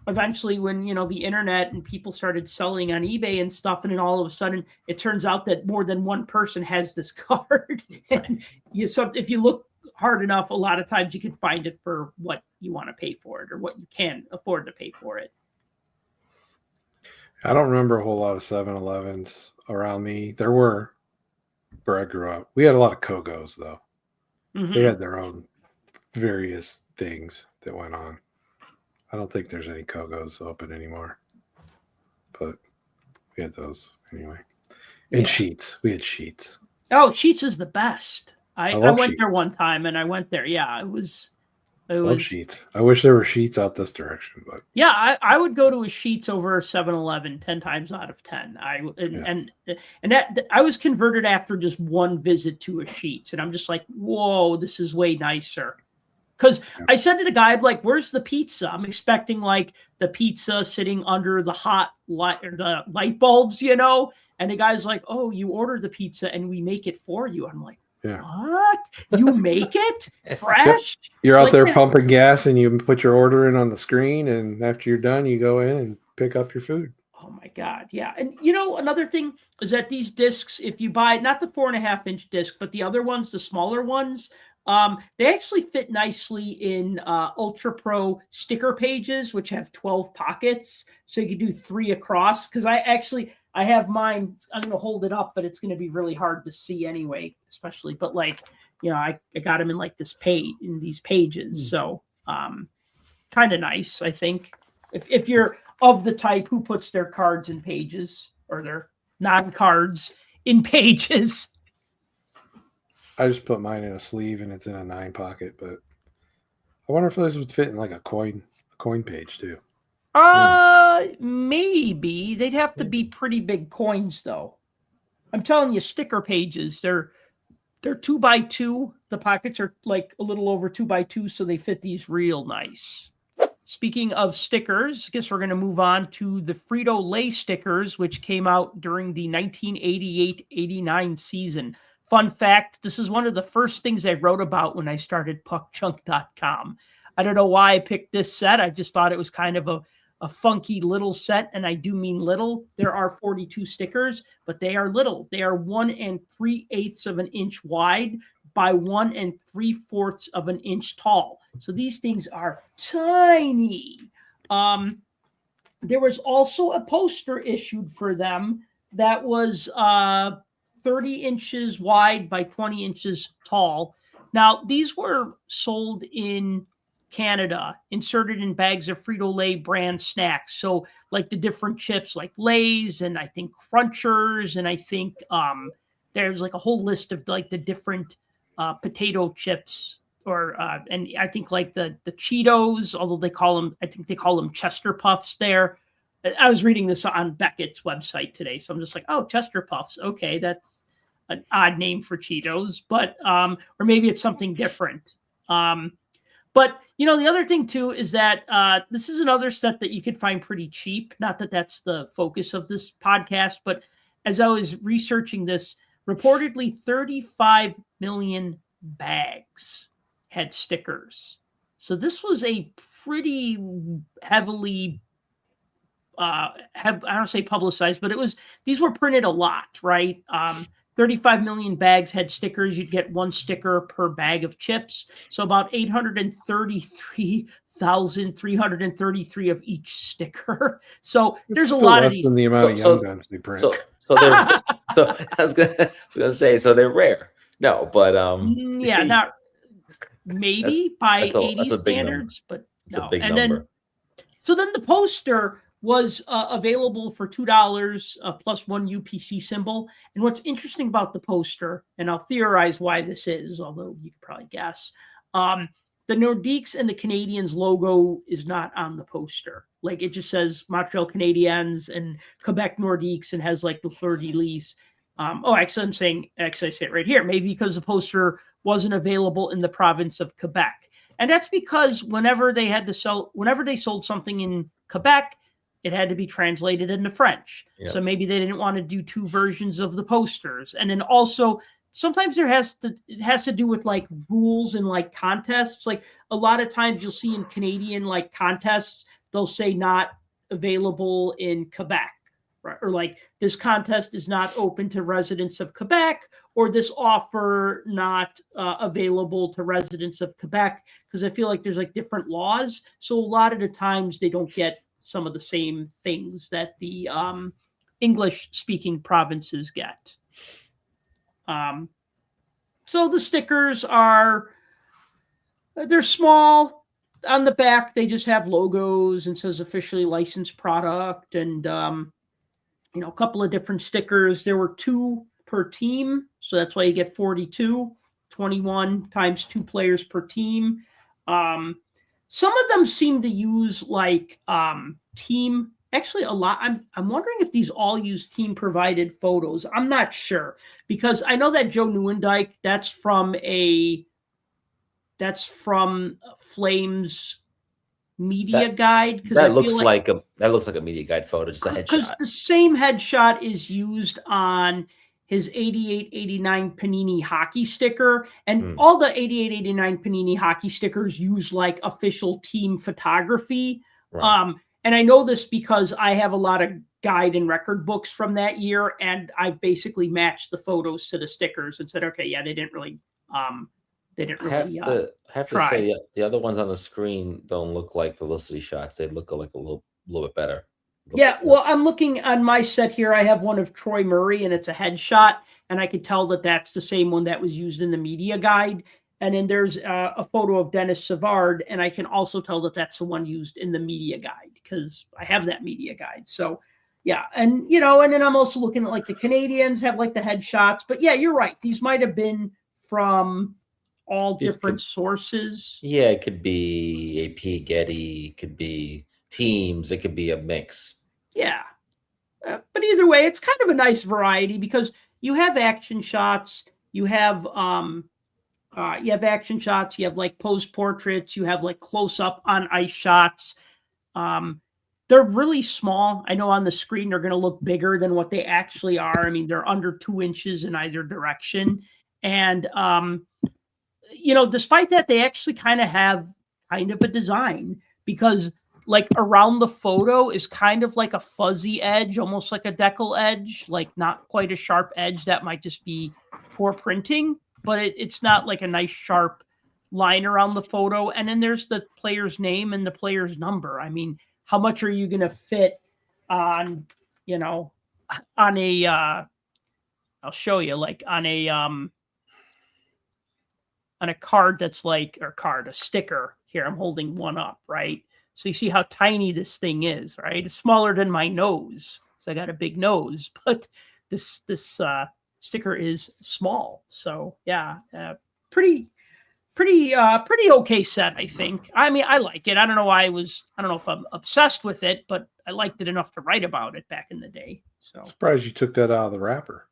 eventually when, the internet and people started selling on eBay and stuff, and then all of a sudden it turns out that more than one person has this card. And if you look hard enough, a lot of times you can find it for what you want to pay for it or what you can afford to pay for it. I don't remember a whole lot of 7-Elevens around me. There were where I grew up. We had a lot of Kogos though. Mm-hmm. They had their own various things that went on. I don't think there's any Kogos open anymore, but we had those anyway. And Sheets. We had Sheets. Oh, Sheets is the best. I went Sheets. There one time and I went there. Yeah, it was Sheets. I wish there were Sheets out this direction, but yeah, I would go to a Sheets over 7-Eleven 10 times out of 10. And that I was converted after just one visit to a Sheets, and I'm just like, whoa, this is way nicer. Because I said to the guy, I'm like, where's the pizza? I'm expecting like the pizza sitting under the the light bulbs, And the guy's like, oh, you ordered the pizza and we make it for you. I'm like, what? You make it fresh? You're out there pumping gas and you put your order in on the screen, and after you're done, you go in and pick up your food. Oh my God. Yeah. And another thing is that these discs, if you buy not the 4.5-inch disc, but the other ones, the smaller ones, They actually fit nicely in Ultra Pro sticker pages, which have 12 pockets. So you could do 3 across. Because I have mine. I'm going to hold it up, but it's going to be really hard to see anyway, especially. But like, I got them in like this page, in these pages. So kind of nice, I think. If you're of the type who puts their cards in pages or their non-cards in pages. I just put mine in a sleeve and it's in a 9 pocket, but I wonder if this would fit in like a coin page too. Maybe they'd have to be pretty big coins though. I'm telling you, sticker pages, they're 2x2. The pockets are like a little over 2x2, so they fit these real nice. Speaking of stickers, I guess we're going to move on to the Frito-Lay stickers, which came out during the 1988-89 season. Fun fact, this is one of the first things I wrote about when I started puckjunk.com. I don't know why I picked this set. I just thought it was kind of a funky little set, and I do mean little. There are 42 stickers, but they are little. They are 1 3/8 of an inch wide by 1 3/4 of an inch tall. So these things are tiny. There was also a poster issued for them that was 30 inches wide by 20 inches tall. Now, these were sold in Canada, inserted in bags of Frito-Lay brand snacks. So like the different chips like Lay's and I think Crunchers, and I think there's like a whole list of like the different potato chips, or and I think like the Cheetos, although I think they call them Chester Puffs there. I was reading this on Beckett's website today, so I'm just like, oh, Chester Puffs. Okay, that's an odd name for Cheetos, but or maybe it's something different. But the other thing too is that this is another set that you could find pretty cheap. Not that that's the focus of this podcast, but as I was researching this, reportedly 35 million bags had stickers. So this was a pretty heavily I don't say publicized, but these were printed a lot, right? 35 million bags had stickers. You'd get 1 sticker per bag of chips. So about 833,333 of each sticker. So there's a lot of these. Than the amount of Young Guns they print. So they're so I was gonna say, so they're rare. No, but yeah, not maybe by 80 standards, but no. And then the poster was available for $2 plus 1 UPC symbol. And what's interesting about the poster, and I'll theorize why this is, although you could probably guess, the Nordiques and the Canadiens logo is not on the poster. Like it just says Montreal Canadiens and Quebec Nordiques and has like the fleur-de-lis. Actually, I say it right here. Maybe because the poster wasn't available in the province of Quebec. And that's because whenever they sold something in Quebec, it had to be translated into French. Yep. So maybe they didn't want to do 2 versions of the posters. And then also sometimes it has to do with like rules and like contests. Like a lot of times you'll see in Canadian like contests, they'll say not available in Quebec, right? Or like this contest is not open to residents of Quebec, or this offer not available to residents of Quebec. Because I feel like there's like different laws. So a lot of the times they don't get some of the same things that the English-speaking provinces get. So the stickers they're small. On the back, they just have logos and says officially licensed product and, a couple of different stickers. There were 2 per team, so that's why you get 42, 21 times 2 players per team. Some of them seem to use like team. Actually, a lot. I'm wondering if these all use team provided photos. I'm not sure because I know that Joe Nieuwendyk. That's from Flames media guide. That looks like a media guide photo. Just a headshot. Because the same headshot is used on his 88-89 Panini hockey sticker. And all the 88-89 Panini hockey stickers use like official team photography. Right. And I know this because I have a lot of guide and record books from that year. And I've basically matched the photos to the stickers and said, okay, yeah, they didn't really they didn't I have really to try. say the other ones on the screen don't look like publicity shots. They look like a little bit better. Yeah, well, I'm looking on my set here. I have one of Troy Murray, and it's a headshot, and I can tell that that's the same one that was used in the media guide. And then there's a photo of Dennis Savard, and I can also tell that that's the one used in the media guide because I have that media guide. So, yeah, and and then I'm also looking at like the Canadians have like the headshots, but yeah, you're right. These might have been from all different sources. Yeah, it could be AP, Getty, it could be teams, it could be a mix. Yeah. But either way, it's kind of a nice variety because you have action shots, you have action shots, you have like pose portraits, you have like close up on ice shots. They're really small. I know on the screen they're going to look bigger than what they actually are. I mean, they're under 2 inches in either direction. And despite that, they actually kind of have kind of a design because like around the photo is kind of like a fuzzy edge, almost like a decal edge, like not quite a sharp edge. That might just be poor printing, but it's not like a nice sharp line around the photo. And then there's the player's name and the player's number. I mean, how much are you going to fit on, on a, I'll show you, like on a card that's like, a sticker here. I'm holding one up, right? So you see how tiny this thing is, right? It's smaller than my nose. So I got a big nose, but this sticker is small. So yeah, pretty okay set, I think. I mean, I like it. I don't know if I'm obsessed with it, but I liked it enough to write about it back in the day. So surprised you took that out of the wrapper.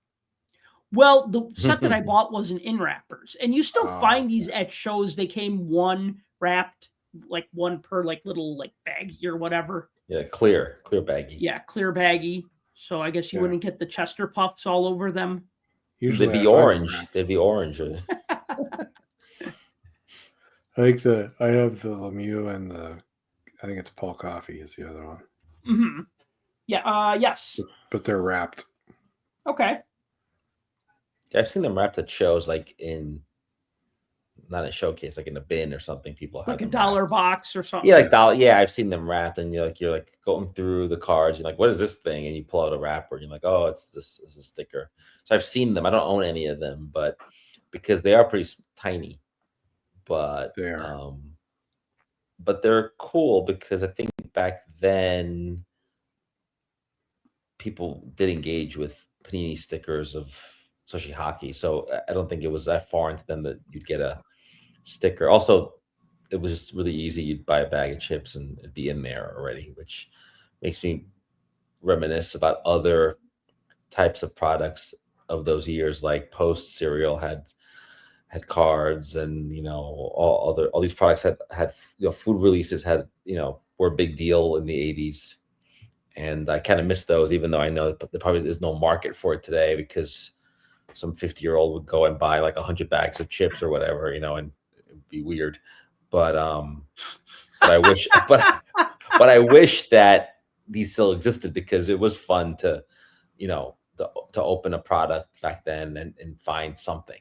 Well, the set that I bought wasn't in wrappers, and you still find these at shows. They came one wrapped, like one per like little like baggie or whatever. Yeah, clear baggie. Yeah, clear baggie. So I guess you wouldn't get the Chester puffs all over them. Usually they'd be orange. They'd be orange. I have the Lemieux and I think it's Paul Coffey is the other one. Mm-hmm. Yeah. Yes. But they're wrapped. Okay. Yeah, I've seen them wrapped at shows, like not a showcase, like in a bin or something. People have like a dollar box or something. Yeah, like dollar. Yeah, I've seen them wrapped, and you're like going through the cards. You're like, what is this thing? And you pull out a wrapper, and you're like, oh, it's this is a sticker. So I've seen them. I don't own any of them, but because they are pretty tiny, but they're cool because I think back then people did engage with panini stickers of especially hockey. So I don't think it was that foreign to them that you'd get a sticker. Also, it was just really easy. You'd buy a bag of chips and it'd be in there already, which makes me reminisce about other types of products of those years, like Post cereal had cards, and all these products had food releases were a big deal in the 80s, and I kind of miss those, even though I know that there probably is no market for it today because some 50-year-old would go and buy like 100 bags of chips or whatever, and it'd be weird. But I wish, but I wish that these still existed because it was fun to open a product back then and find something.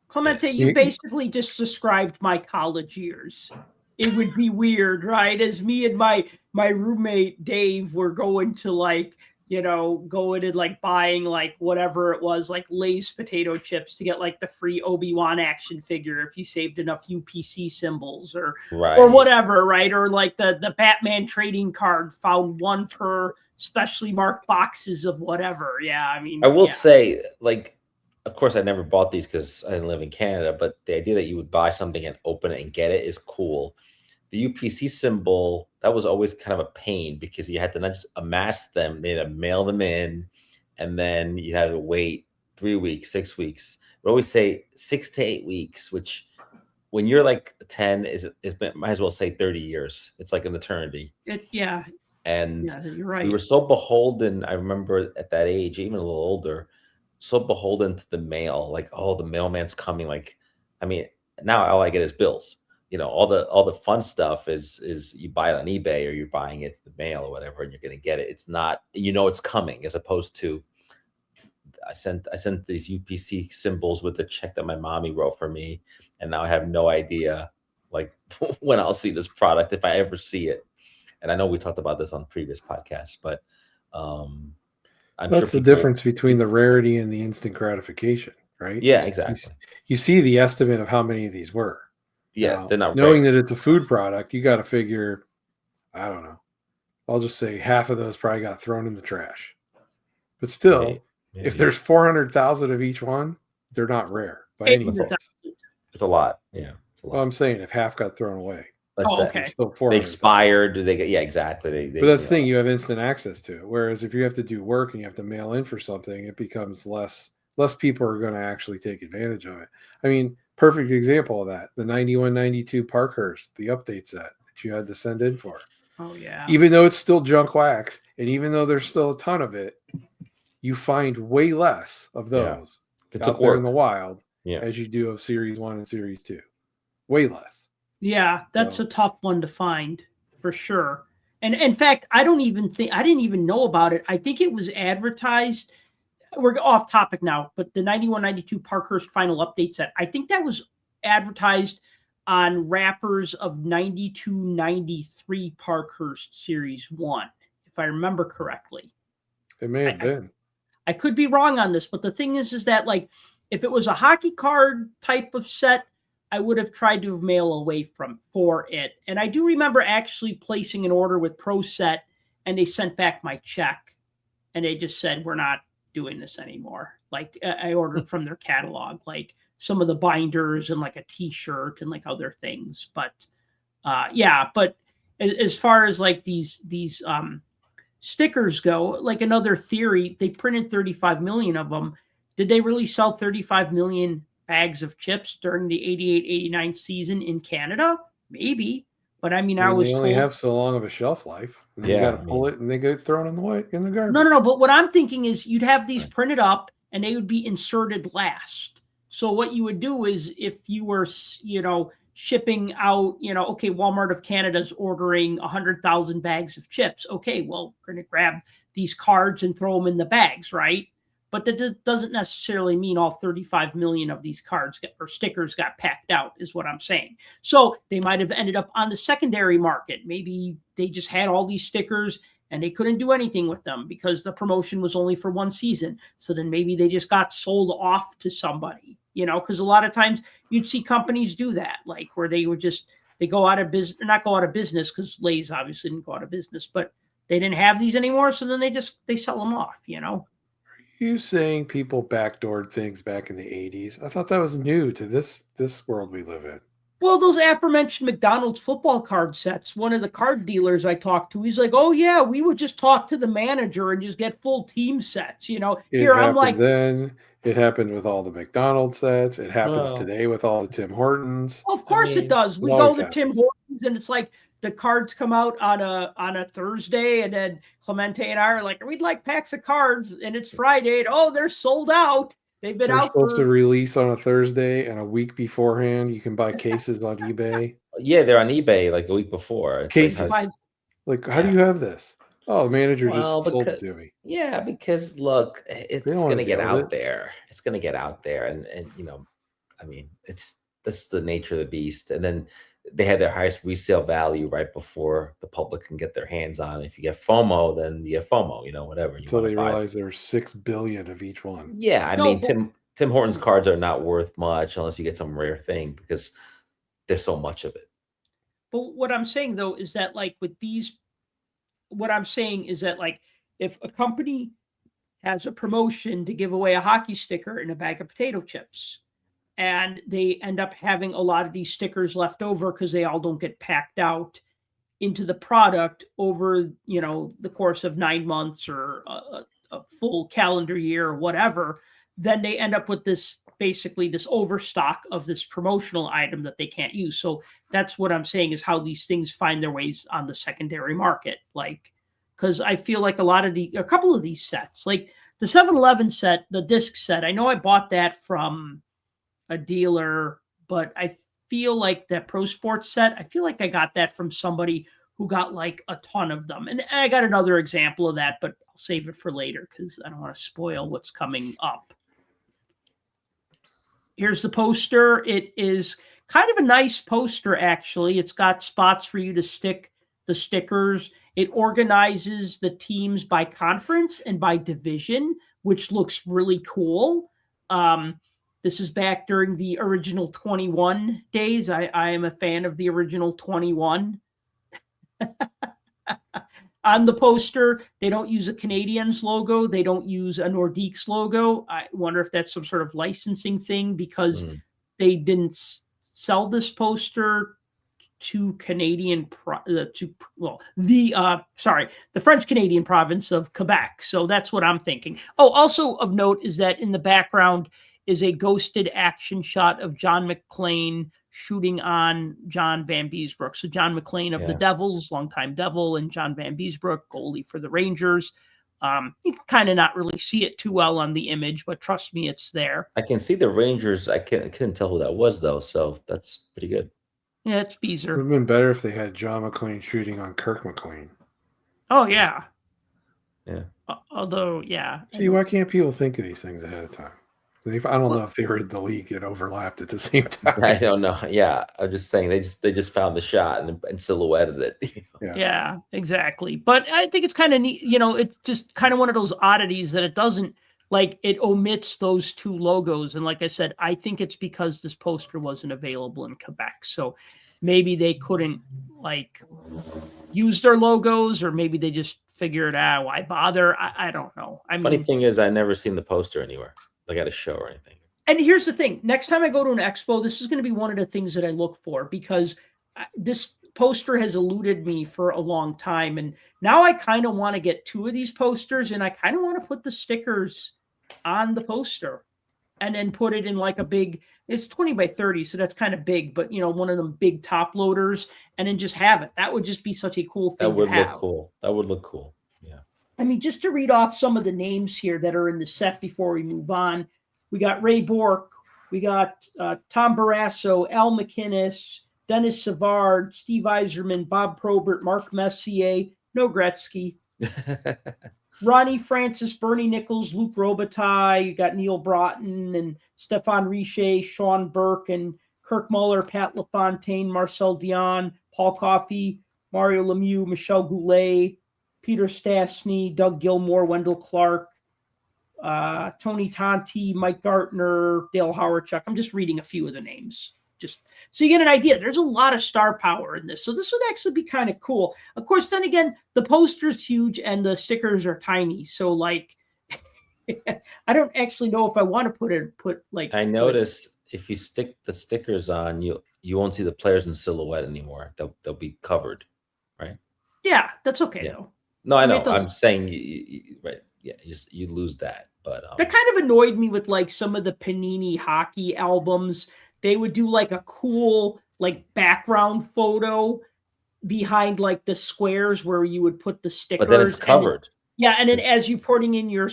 Clemente, you basically just described my college years. It would be weird, right? As me and my roommate Dave were going to going and like buying like whatever it was, like Lay's potato chips to get like the free Obi-Wan action figure if you saved enough UPC symbols or whatever, right? Or like the Batman trading card, found one per specially marked boxes of whatever. Yeah, I mean, I will say, like, of course, I never bought these because I didn't live in Canada, but the idea that you would buy something and open it and get it is cool. The UPC symbol, that was always kind of a pain because you had to not just amass them, they had to mail them in, and then you had to wait 3 weeks, 6 weeks. We always say 6 to 8 weeks, which when you're like 10 might as well say 30 years. It's like an eternity. And you're right. We were so beholden. I remember at that age, even a little older, so beholden to the mail. Like, oh, the mailman's coming. Like, I mean, now all I get is bills. All the fun stuff is you buy it on eBay or you're buying it in the mail or whatever, and you're going to get it. It's not, it's coming, as opposed to I sent these UPC symbols with the check that my mommy wrote for me, and now I have no idea like when I'll see this product, if I ever see it. And I know we talked about this on previous podcasts, but I'm That's sure the difference between the rarity and the instant gratification, right? Yeah, exactly. You see the estimate of how many of these were. Yeah, now, they're not knowing rare. that it's a food product, you got to figure, I don't know. I'll just say half of those probably got thrown in the trash. But still, Maybe. if there's 400,000 of each one, they're not rare by any means. It's a lot. Yeah. It's a lot. Well, I'm saying if half got thrown away, okay. still They expired. They get, yeah, exactly. But that's the thing, you have instant access to it. Whereas if you have to do work and you have to mail in for something, it becomes less people are going to actually take advantage of it. I mean, perfect example of that, the 91-92 Parkhurst, the update set that you had to send in for. Oh yeah. Even though it's still junk wax, and even though there's still a ton of it, you find way less of those out there in the wild as you do of Series 1 and Series 2. Way less. Yeah, that's a tough one to find for sure. And in fact, I didn't even know about it. I think it was advertised. We're off topic now, but the 91-92 Parkhurst final update set, I think that was advertised on wrappers of 92-93 Parkhurst Series 1, if I remember correctly. It may have been. I could be wrong on this, but the thing is that like if it was a hockey card type of set, I would have tried to mail away for it. And I do remember actually placing an order with Pro Set, and they sent back my check, and they just said, we're not doing this anymore. Like I ordered from their catalog, like some of the binders and like a t-shirt and like other things. But but as far as like these stickers go, like another theory, they printed 35 million of them. Did they really sell 35 million bags of chips during the 88-89 season in Canada? Maybe. But I mean, I was they only have so long of a shelf life. And you got to pull it and they get thrown in the garbage. No. But what I'm thinking is you'd have these printed up and they would be inserted last. So what you would do is if you were, shipping out, okay, Walmart of Canada's ordering 100,000 bags of chips. Okay, well, we're going to grab these cards and throw them in the bags, right? But that doesn't necessarily mean all 35 million of these cards or stickers got packed out, is what I'm saying. So they might have ended up on the secondary market. Maybe they just had all these stickers and they couldn't do anything with them because the promotion was only for one season. So then maybe they just got sold off to somebody, because a lot of times you'd see companies do that, like where they go out of business, not go out of business because Lay's obviously didn't go out of business, but they didn't have these anymore. So then they sell them off, You saying people backdoored things back in the 80s? I thought that was new to this world we live in. Well, those aforementioned McDonald's football card sets, one of the card dealers I talked to, he's like, oh, yeah, we would just talk to the manager and just get full team sets. I'm like, then it happened with all the McDonald's sets. It happens today with all the Tim Hortons. Of course it does. We go to Tim Hortons and it's like the cards come out on a Thursday, and then Clemente and I are like, we'd like packs of cards, and it's Friday, and they're sold out. They've been out. Supposed to release on a Thursday, and a week beforehand, you can buy cases on eBay. Yeah, they're on eBay like a week before. Cases. How do you have this? Oh, the manager just sold it to me. Yeah, because look, it's going to get out there. It's going to get out there, and I mean, that's the nature of the beast. And then they had their highest resale value right before the public can get their hands on it. If you get FOMO, then you get FOMO, whatever. So they realize there's 6 billion of each one. Yeah, I mean, Tim Hortons cards are not worth much unless you get some rare thing because there's so much of it. But what I'm saying though is that like with these, if a company has a promotion to give away a hockey sticker and a bag of potato chips, and they end up having a lot of these stickers left over because they all don't get packed out into the product over, the course of 9 months or a full calendar year or whatever, then they end up with basically this overstock of this promotional item that they can't use. So that's what I'm saying is how these things find their ways on the secondary market. Like, because I feel like a couple of these sets, like the 7-Eleven set, the disc set, I know I bought that from a dealer, but I feel like that Pro Sports set, I feel like I got that from somebody who got like a ton of them. And I got another example of that, but I'll save it for later because I don't want to spoil what's coming up. Here's the poster. It is kind of a nice poster, actually. It's got spots for you to stick the stickers. It organizes the teams by conference and by division, which looks really cool. This is back during the original 21 days. I am a fan of the original 21. On the poster, they don't use a Canadiens logo. They don't use a Nordiques logo. I wonder if that's some sort of licensing thing because they didn't sell this poster to the French Canadian province of Quebec. So that's what I'm thinking. Oh, also of note is that in the background is a ghosted action shot of John McClain shooting on John Van Beesbrook. So John McClain of the Devils, longtime Devil, and John Van Beesbrook, goalie for the Rangers. You can kind of not really see it too well on the image, but trust me, it's there. I can see the Rangers. I couldn't tell who that was, though, so that's pretty good. Yeah, it's Beezer. It would have been better if they had John McClain shooting on Kirk McLean. Oh, yeah. Yeah. Although, yeah. See, why can't people think of these things ahead of time? I don't know if they were in the league and overlapped at the same time. I don't know. Yeah, I'm just saying they just found the shot and silhouetted it. Yeah, exactly. But I think it's kind of neat. It's just kind of one of those oddities that it doesn't it omits those two logos. And like I said, I think it's because this poster wasn't available in Quebec. So maybe they couldn't use their logos, or maybe they just figured out why bother. I don't know. Funny thing is, I never seen the poster anywhere. Like at a show or anything. And here's the thing. Next time I go to an expo, this is going to be one of the things that I look for because this poster has eluded me for a long time. And now I kind of want to get two of these posters, and I kind of want to put the stickers on the poster and then put it in like a big, it's 20 by 30. So that's kind of big, but one of them big top loaders, and then just have it. That would just be such a cool thing. That would look cool. That would look cool. Yeah. I mean, just to read off some of the names here that are in the set before we move on. We got Ray Bourque. We got Tom Barrasso, Al McInnes, Dennis Savard, Steve Yzerman, Bob Probert, Mark Messier, no Gretzky, Ronnie Francis, Bernie Nichols, Luke Robitaille. You got Neil Broughton and Stefan Richer, Sean Burke, and Kirk Muller, Pat LaFontaine, Marcel Dion, Paul Coffey, Mario Lemieux, Michel Goulet, Peter Stastny, Doug Gilmore, Wendell Clark, Tony Tonti, Mike Gartner, Dale Howardchuk. I'm just reading a few of the names, just so you get an idea. There's a lot of star power in this. So this would actually be kind of cool. Of course, then again, the poster's huge and the stickers are tiny. So I don't actually know if I want to I notice if you stick the stickers on, you won't see the players in silhouette anymore. They'll be covered, right? Yeah, that's okay though. No, I know. I'm saying right. Yeah, you lose that. But that kind of annoyed me with some of the Panini hockey albums. They would do a cool background photo behind the squares where you would put the stickers. But then it's covered. And then as you're putting in your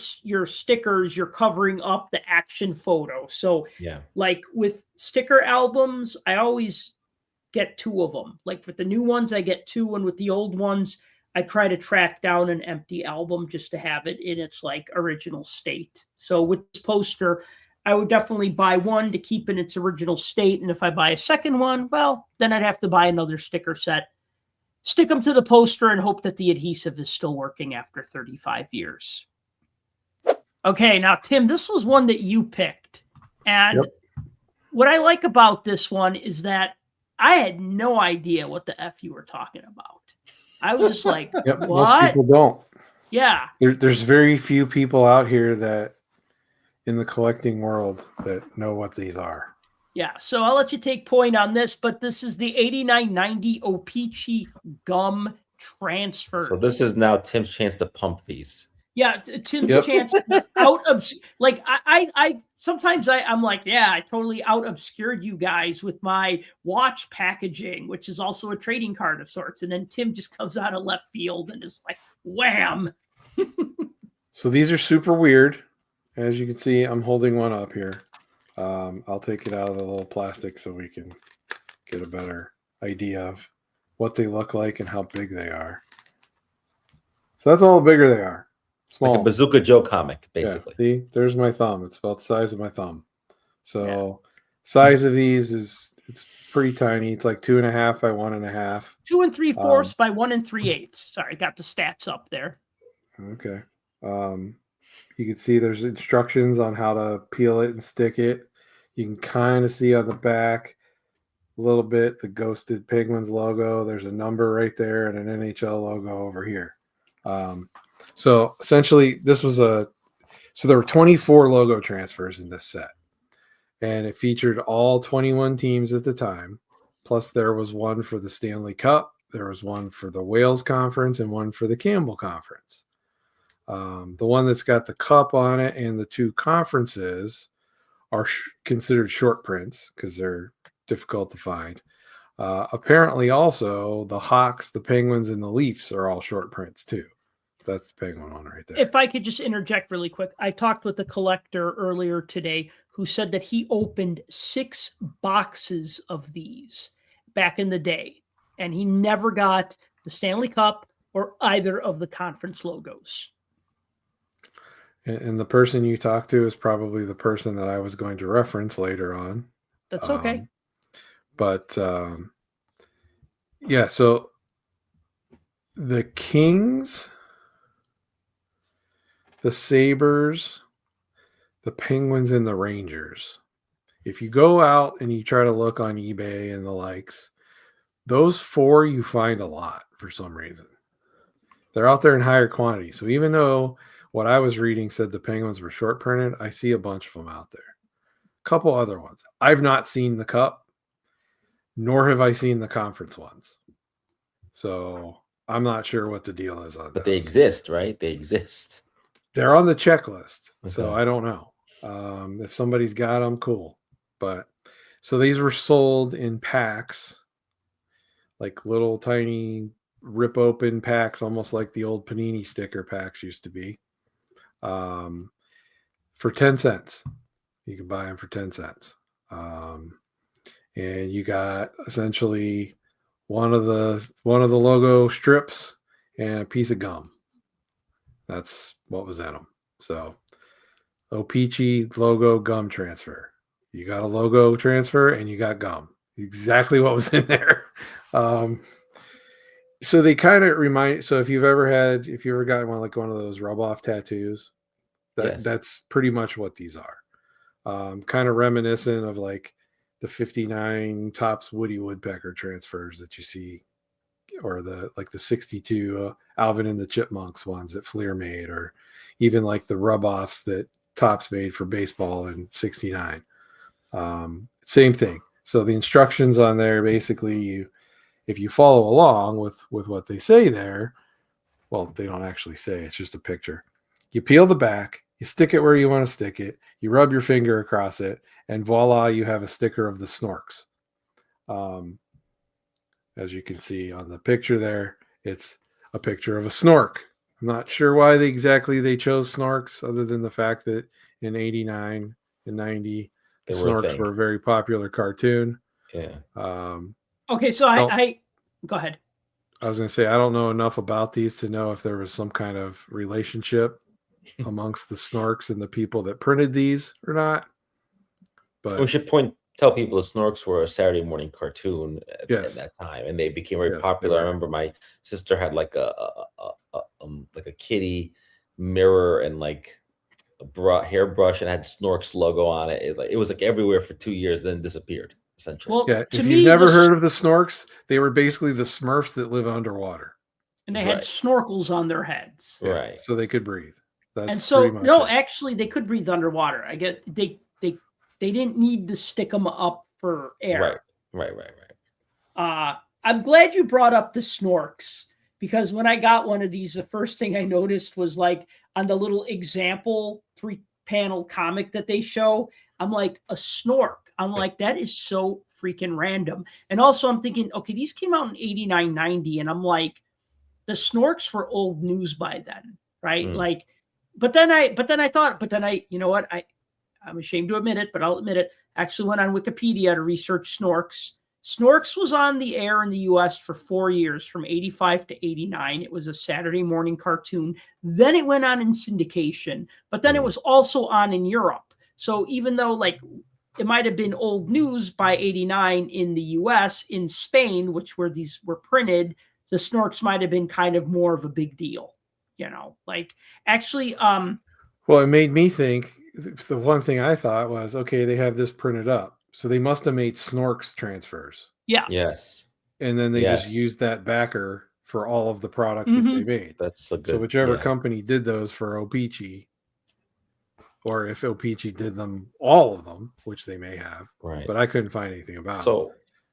stickers, you're covering up the action photo. So with sticker albums, I always get two of them. With the new ones, I get two, and with the old ones, I try to track down an empty album just to have it in its original state. So with this poster, I would definitely buy one to keep in its original state. And if I buy a second one, well, then I'd have to buy another sticker set, stick them to the poster, and hope that the adhesive is still working after 35 years. Okay, now, Tim, this was one that you picked. And what I like about this one is that I had no idea what the F you were talking about. I was just like, what? Most people don't. Yeah. There's very few people out here that in the collecting world that know what these are. Yeah. So I'll let you take point on this, but this is the 8990 OPC Gum Transfers. So this is now Tim's chance to pump these. Yeah, Tim's chance out of I sometimes I'm like, yeah, I totally out obscured you guys with my watch packaging, which is also a trading card of sorts. And then Tim just comes out of left field and is like, wham. So these are super weird. As you can see, I'm holding one up here. I'll take it out of the little plastic so we can get a better idea of what they look like and how big they are. So that's all the bigger they are. Small. Like a Bazooka Joe comic, basically. Yeah, see, there's my thumb. It's about the size of my thumb. So size of these it's pretty tiny. It's like 2.5 by 1.5. 2 3/4 by 1 3/8. Sorry, got the stats up there. Okay. You can see there's instructions on how to peel it and stick it. You can kind of see on the back a little bit the Ghosted Penguins logo. There's a number right there and an NHL logo over here. So essentially this was so there were 24 logo transfers in this set, and it featured all 21 teams at the time. Plus there was one for the Stanley Cup. There was one for the Wales Conference and one for the Campbell Conference. The one that's got the cup on it and the two conferences are considered short prints because they're difficult to find. Apparently also the Hawks, the Penguins, and the Leafs are all short prints too. That's the Penguin one right there. If I could just interject really quick. I talked with a collector earlier today who said that he opened 6 boxes of these back in the day, and he never got the Stanley Cup or either of the conference logos. And the person you talked to is probably the person that I was going to reference later on. That's okay. But yeah, so the Kings, the Sabres, the Penguins, and the Rangers. If you go out and you try to look on eBay and the likes, those 4 you find a lot for some reason. They're out there in higher quantity. So even though what I was reading said the Penguins were short printed, I see a bunch of them out there. A couple other ones. I've not seen the Cup, nor have I seen the conference ones. So I'm not sure what the deal is on But they exist, right? They exist. They're on the checklist. Okay. So I don't know. If somebody's got them, cool. But so these were sold in packs, like little tiny rip open packs, almost like the old Panini sticker packs used to be. For 10 cents. You can buy them for 10 cents. And you got essentially one of the logo strips and a piece of gum. That's what was in them. So OPC logo gum transfer. You got a logo transfer and you got gum. Exactly what was in there. So they kind of remind. So if you've ever gotten one of those rub off tattoos, that's pretty much what these are. Kind of reminiscent of like the 59 Topps Woody Woodpecker transfers that you see, or the 62 Alvin and the Chipmunks ones that Fleer made, or even like the rub offs that Topps made for baseball in 69. Same thing. So the instructions on there, basically, if you follow along with what they say there, well, they don't actually say, it's just a picture. You peel the back, you stick it where you want to stick it, you rub your finger across it, and voila, you have a sticker of the Snorks. As you can see on the picture there, it's a picture of a Snork. I'm not sure why they chose Snorks, other than the fact that in 89 and 90, the Snorks were a very popular cartoon. Yeah. Okay, so I go ahead. I was going to say, I don't know enough about these to know if there was some kind of relationship amongst the Snorks and the people that printed these or not. But we should tell people the Snorks were a Saturday morning cartoon at that time, and they became very popular. I remember my sister had like a kitty mirror and like a hairbrush, and had Snorks logo on it. It was like everywhere for 2 years, then disappeared essentially. Well, yeah, if you've never heard of the Snorks, they were basically the Smurfs that live underwater, and they had snorkels on their heads, right? So they could breathe. That's and so actually, they could breathe underwater. I guess they didn't need to stick them up for air. Right. I'm glad you brought up the Snorks, because when I got one of these, the first thing I noticed was like on the little example 3-panel comic that they show, I'm like, a Snork. I'm like, that is so freaking random. And also I'm thinking, okay, these came out in 89, 90. And I'm like, the Snorks were old news by then. Right. Like, but then I you know what? I'm ashamed to admit it, but I'll admit it. Actually went on Wikipedia to research Snorks, Snorks was on the air in the US for 4 years, from 85 to 89. It was a Saturday morning cartoon. Then it went on in syndication, but then it was also on in Europe. So even though like it might have been old news by 89 in the US, in Spain, which where these were printed, the Snorks might have been kind of more of a big deal, like actually, Well, it made me think, the one thing I thought was, okay, they have this printed up. So they must have made Snorks transfers. yeah. Yes. And then they just used that backer for all of the products that they made. That's a good. So whichever company did those for OPC, or if OPC did them, all of them, which they may have. Right. But I couldn't find anything about it.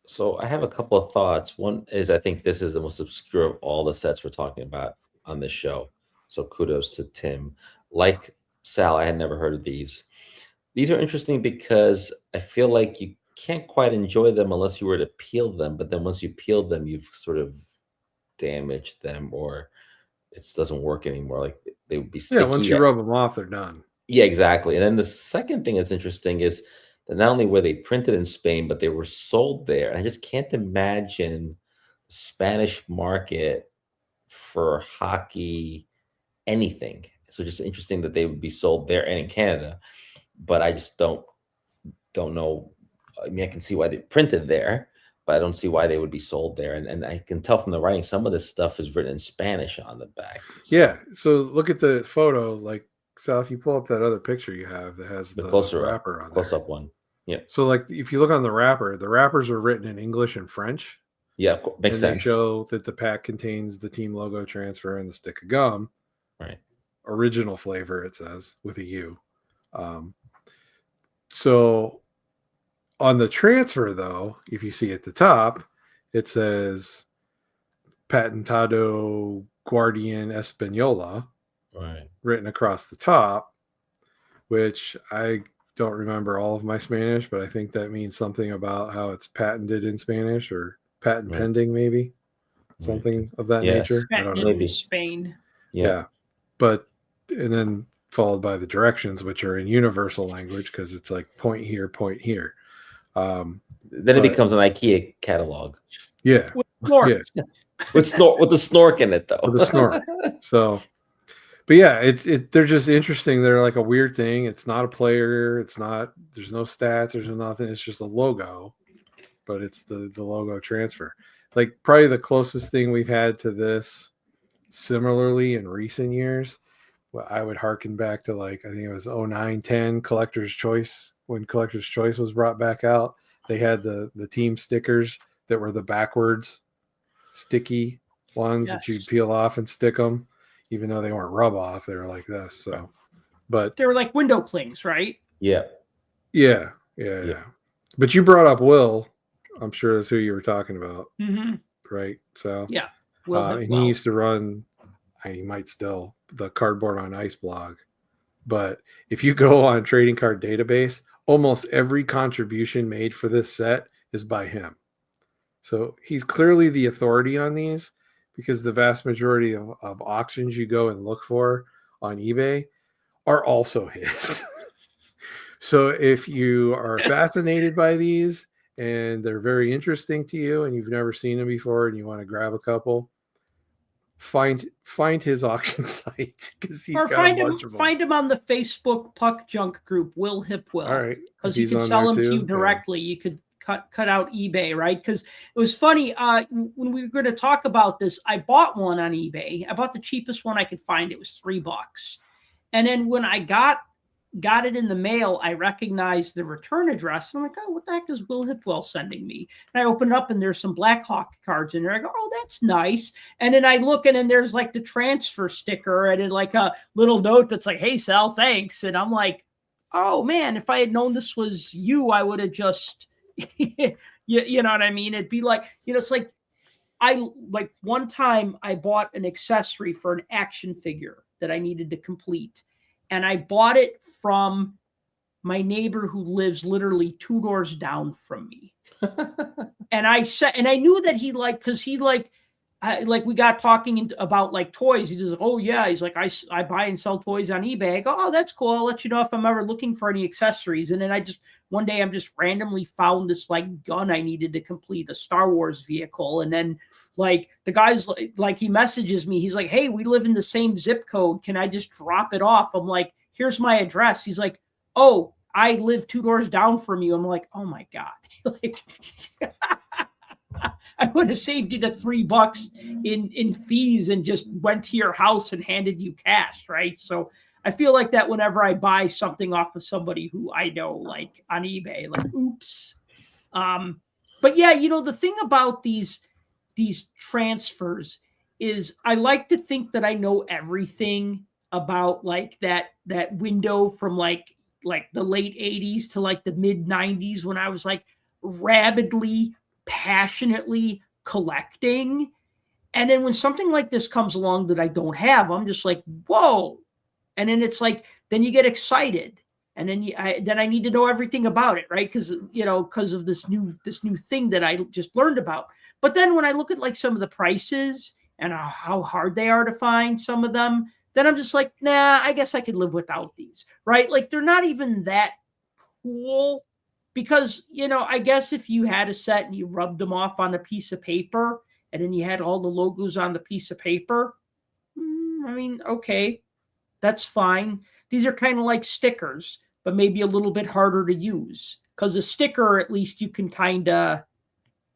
So I have a couple of thoughts. One is I think this is the most obscure of all the sets we're talking about on this show. So kudos to Tim. Like Sal, I had never heard of these. These are interesting because I feel like you can't quite enjoy them unless you were to peel them. But then once you peel them, you've sort of damaged them, or it doesn't work anymore. Like they would be sticky. Yeah, once you rub them off, they're done. Yeah, exactly. And then the second thing that's interesting is that not only were they printed in Spain, but they were sold there. And I just can't imagine the Spanish market for hockey, anything. So just interesting that they would be sold there and in Canada. But I just don't know. I mean, I can see why they printed there, but I don't see why they would be sold there. And I can tell from the writing, some of this stuff is written in Spanish on the back. Yeah. So look at the photo. Like, Sal, if you pull up that other picture you have that has the wrapper on close up one. Yeah. So like if you look on the wrappers are written in English and French. Yeah, makes sense. They show that the pack contains the team logo transfer and the stick of gum. Right. Original flavor, it says, with a U. So on the transfer, though, if you see at the top, it says Patentado Guardian Española, right, written across the top, which I don't remember all of my Spanish, but I think that means something about how it's patented in Spanish or patent pending, maybe something of that nature. I don't know. Maybe Spain. Yeah. But, and then followed by the directions, which are in universal language because it's like point here, point here. Then it becomes an IKEA catalog. Yeah. With snork. Yeah. with the snork in it, though. With the snork. So, but yeah, they're just interesting. They're like a weird thing. It's not a player. There's no stats. There's nothing. It's just a logo, but it's the logo transfer. Like probably the closest thing we've had to this similarly in recent years. Well, I would harken back to I think it was 09-10 Collector's Choice. When Collector's Choice was brought back out, they had the team stickers that were the backwards sticky ones that you'd peel off and stick them, even though they weren't rub off. They were like this. So, but they were like window clings, right? Yeah. But you brought up Will. I'm sure that's who you were talking about, right? So yeah, and he used to run. He might still the Cardboard on Ice blog. But if you go on Trading Card Database, almost every contribution made for this set is by him. So he's clearly the authority on these because the vast majority of auctions you go and look for on eBay are also his. So if you are fascinated by these and they're very interesting to you and you've never seen them before and you want to grab a couple, find his auction site because he's got a bunch of them. Find him on the Facebook Puck Junk group, Will Hipwell. All right, because he can sell them to you directly. You could cut out eBay, right? Because it was funny when we were going to talk about this. I bought one on eBay. I bought the cheapest one I could find. It was $3, and then when I got it in the mail, I recognized the return address. And I'm like, oh, what the heck is Will Hipwell sending me? And I open it up and there's some Blackhawk cards in there. I go, oh, that's nice. And then I look and then there's like the transfer sticker and then like a little note that's like, hey, Sal, thanks. And I'm like, oh, man, if I had known this was you, I would have just, you know what I mean? It'd be like, it's like one time I bought an accessory for an action figure that I needed to complete. And I bought it from my neighbor who lives literally 2 doors down from me. And I knew that he we got talking about like toys. He was like, oh yeah, he's like, I buy and sell toys on eBay. I go, oh, that's cool. I'll let you know if I'm ever looking for any accessories. And then one day I'm just randomly found this like gun I needed to complete a Star Wars vehicle. And then like the guy's like he messages me. He's like, hey, we live in the same zip code. Can I just drop it off? I'm like, here's my address. He's like, oh, I live 2 doors down from you. I'm like, oh my God. Like I would have saved you the $3 in fees and just went to your house and handed you cash, right? So I feel like that whenever I buy something off of somebody who I know, like on eBay, like oops. But yeah, the thing about these transfers is I like to think that I know everything about like that window from like the late 80s to like the mid 90s when I was like rabidly passionately collecting. And then when something like this comes along that I don't have, I'm just like, whoa. And then it's like, then you get excited. And then I need to know everything about it, right? Because of this new thing that I just learned about. But then when I look at like some of the prices and how hard they are to find some of them, then I'm just like, nah, I guess I could live without these, right? Like they're not even that cool. Because, I guess if you had a set and you rubbed them off on a piece of paper and then you had all the logos on the piece of paper, I mean, okay, that's fine. These are kind of like stickers, but maybe a little bit harder to use. Because a sticker, at least you can kind of,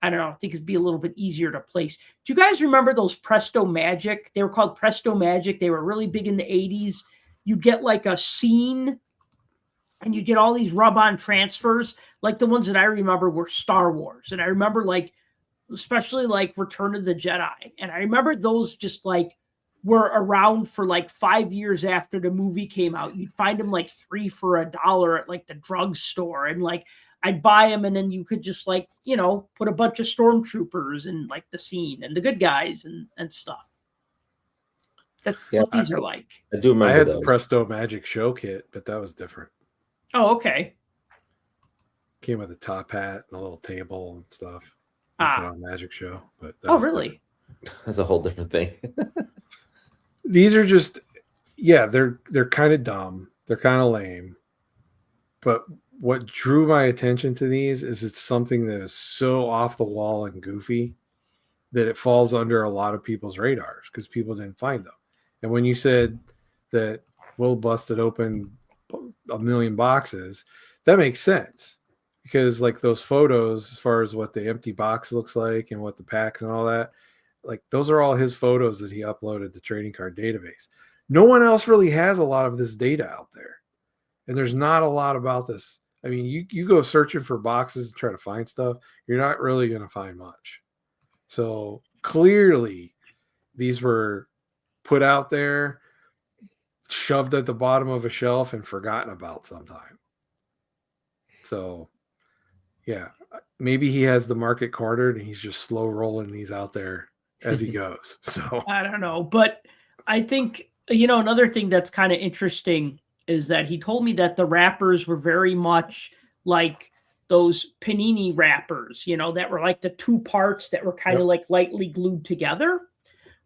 I don't know, I think it'd be a little bit easier to place. Do you guys remember those Presto Magic? They were called Presto Magic. They were really big in the 80s. You'd get like a scene and you get all these rub-on transfers. Like the ones that I remember were Star Wars. And I remember like, especially like Return of the Jedi. And I remember those just like were around for like 5 years after the movie came out. You'd find them like $3 for $1 at like the drugstore. And like, I'd buy them and then you could just like, put a bunch of stormtroopers in like the scene and the good guys and stuff. That's what these are like. I do remember I had the Presto Magic show kit, but that was different. Oh, okay. Came with a top hat and a little table and stuff. Put on a magic show, but really? Different. That's a whole different thing. These are just, they're kind of dumb. They're kind of lame. But what drew my attention to these is it's something that is so off the wall and goofy that it falls under a lot of people's radars because people didn't find them. And when you said that Will busted open 1 million boxes, that makes sense because like those photos, as far as what the empty box looks like and what the packs and all that, like those are all his photos that he uploaded to Trading Card Database. No one else really has a lot of this data out there, and there's not a lot about this. I mean, you go searching for boxes and try to find stuff, you're not really going to find much. So clearly these were put out there, shoved at the bottom of a shelf and forgotten about sometime. So yeah, maybe he has the market cornered and he's just slow rolling these out there as he goes. So I don't know, but I think, another thing that's kind of interesting is that he told me that the wrappers were very much like those Panini wrappers, that were like the 2 parts that were kind of like lightly glued together.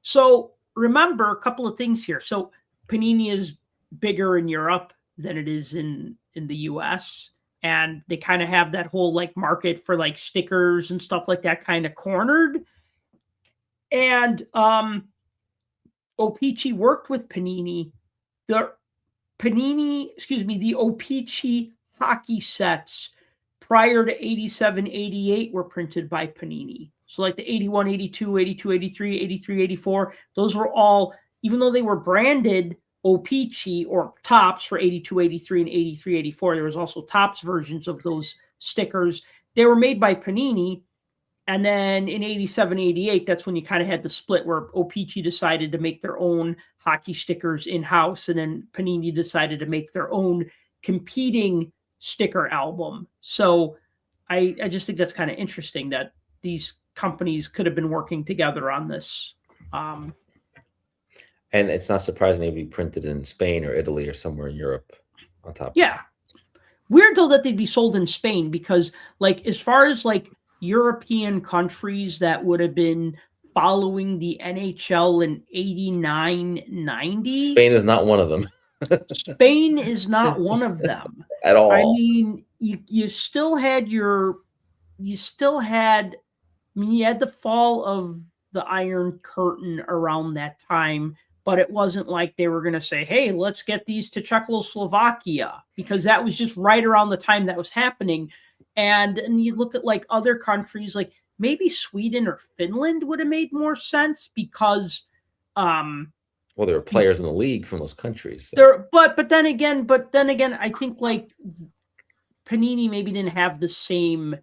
So remember a couple of things here. So Panini is bigger in Europe than it is in the US. And they kind of have that whole like market for like stickers and stuff like that kind of cornered. And OPC worked with Panini. The OPC hockey sets prior to 87, 88 were printed by Panini. So like the 81, 82, 82, 83, 83, 84, those were all, even though they were branded OPC or Tops for 82, 83, and 83, 84, there was also Tops versions of those stickers. They were made by Panini. And then in 87, 88, that's when you kind of had the split where OPC decided to make their own hockey stickers in-house. And then Panini decided to make their own competing sticker album. So I just think that's kind of interesting that these companies could have been working together on this. And it's not surprising they'd be printed in Spain or Italy or somewhere in Europe on top. Yeah. Weird though that they'd be sold in Spain because like as far as like European countries that would have been following the NHL in 89-90. Spain is not one of them. Spain is not one of them At all. I mean, you still had you had the fall of the Iron Curtain around that time, but it wasn't like they were going to say, hey, let's get these to Czechoslovakia, because that was just right around the time that was happening. And you look at like other countries, like maybe Sweden or Finland would have made more sense because well, there were players in the league from those countries. So. But then again, I think like Panini maybe didn't have the same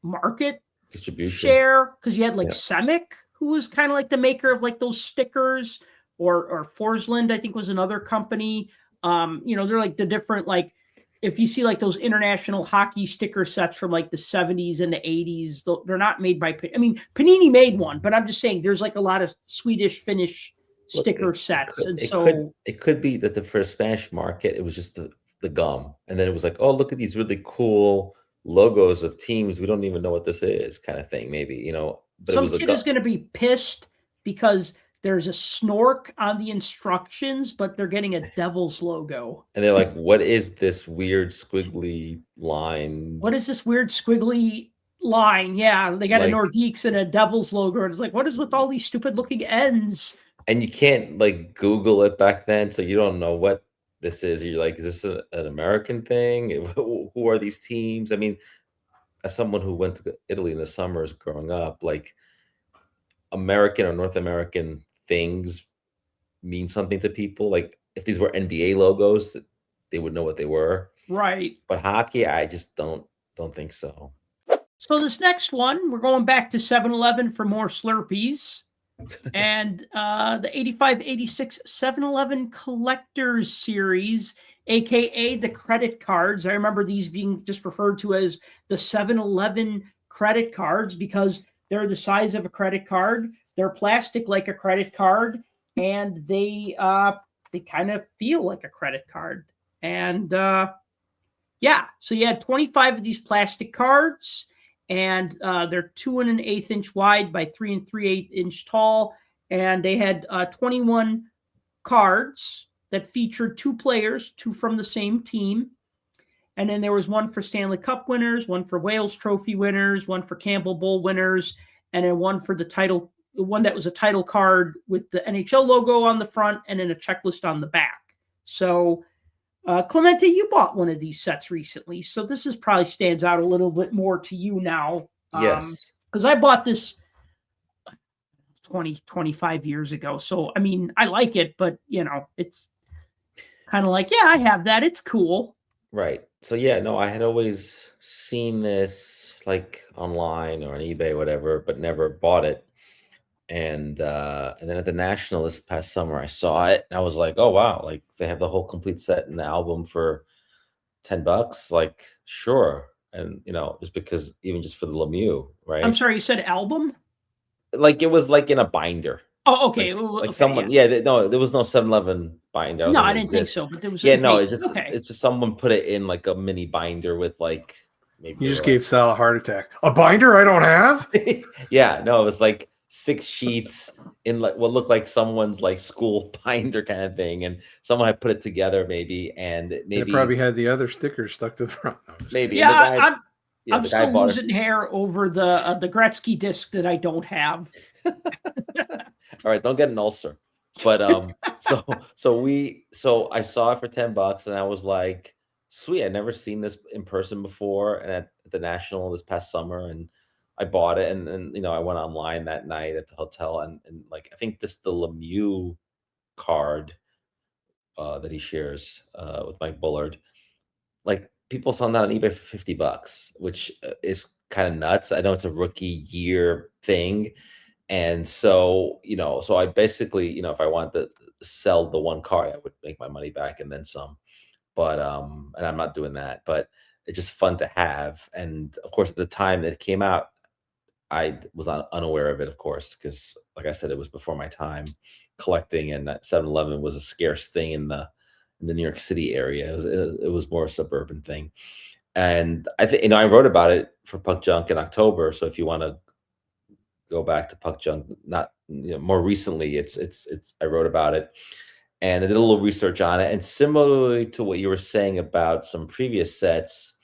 market distribution share, because you had like Semic, who was kind of like the maker of like those stickers, or Forsland, I think was another company. They're like the different, like if you see like those international hockey sticker sets from like the 70s and the 80s, they're not made by Panini made one, but I'm just saying there's like a lot of Swedish, Finnish sticker sets. It could be that for the Spanish market, it was just the gum. And then it was like, oh, look at these really cool logos of teams. We don't even know what this is, kind of thing, maybe, But some kid is going to be pissed because there's a snork on the instructions, but they're getting a Devils logo. And they're like, what is this weird squiggly line? What is this weird squiggly line? Yeah, they got a Nordiques and a Devils logo. And it's like, what is with all these stupid looking ends? And you can't like Google it back then, so you don't know what this is. You're like, is this an American thing? Who are these teams? I mean, as someone who went to Italy in the summers growing up, like American or North American things mean something to people. Like if these were NBA logos, they would know what they were. Right. But hockey, I just don't think so. So this next one, we're going back to 7-Eleven for more Slurpees. And the 85-86 7-Eleven Collectors Series, aka the credit cards. I remember these being just referred to as the 7-Eleven credit cards because they're the size of a credit card. They're plastic like a credit card, and they kind of feel like a credit card. And so you had 25 of these plastic cards. And they're 2 1/8 inch wide by 3 3/8 inch tall. And they had 21 cards that featured 2 players, 2 from the same team. And then there was one for Stanley Cup winners, one for Wales Trophy winners, one for Campbell Bowl winners, and then one for the one that was a title card with the NHL logo on the front and then a checklist on the back. So Clemente, you bought one of these sets recently, so this probably stands out a little bit more to you now. Yes. Because I bought this 25 years ago. So, I mean, I like it, but, it's kind of like, yeah, I have that. It's cool. Right. So, I had always seen this like online or on eBay or whatever, but never bought it. And then at the National this past summer, I saw it and I was like, oh, wow, like they have the whole complete set in the album for $10. Like, sure. And, just because even just for the Lemieux, right? I'm sorry, you said album? Like it was like in a binder. Oh, okay. Like someone, no, there was no 7-Eleven binder. No, I didn't think so, but there was. It's just someone put it in like a mini binder with like maybe. You just gave Sal a heart attack. A binder I don't have? Yeah, no, it was like 6 sheets in like what looked like someone's like school binder kind of thing, and someone had put it together maybe, and maybe it probably had the other stickers stuck to the front. Maybe, yeah. I'm still losing hair over the Gretzky disc that I don't have. All right, don't get an ulcer. But so I saw it for $10 and I was like, sweet, I'd never seen this in person before, and at the National this past summer, and I bought it, and I went online that night at the hotel, and like I think the Lemieux card that he shares with Mike Bullard, like people selling that on eBay for $50, which is kind of nuts. I know it's a rookie year thing, and so so I basically if I wanted to sell the one card, I would make my money back and then some. But and I'm not doing that, but it's just fun to have. And of course, at the time that it came out, I was unaware of it, of course, because like I said, it was before my time collecting, and 7-Eleven was a scarce thing in the New York City area. It was more a suburban thing. And I think I wrote about it for Puck Junk in October. So if you want to go back to Puck Junk. Not more recently. It's I wrote about it, and I did a little research on it. And similarly to what you were saying about some previous sets,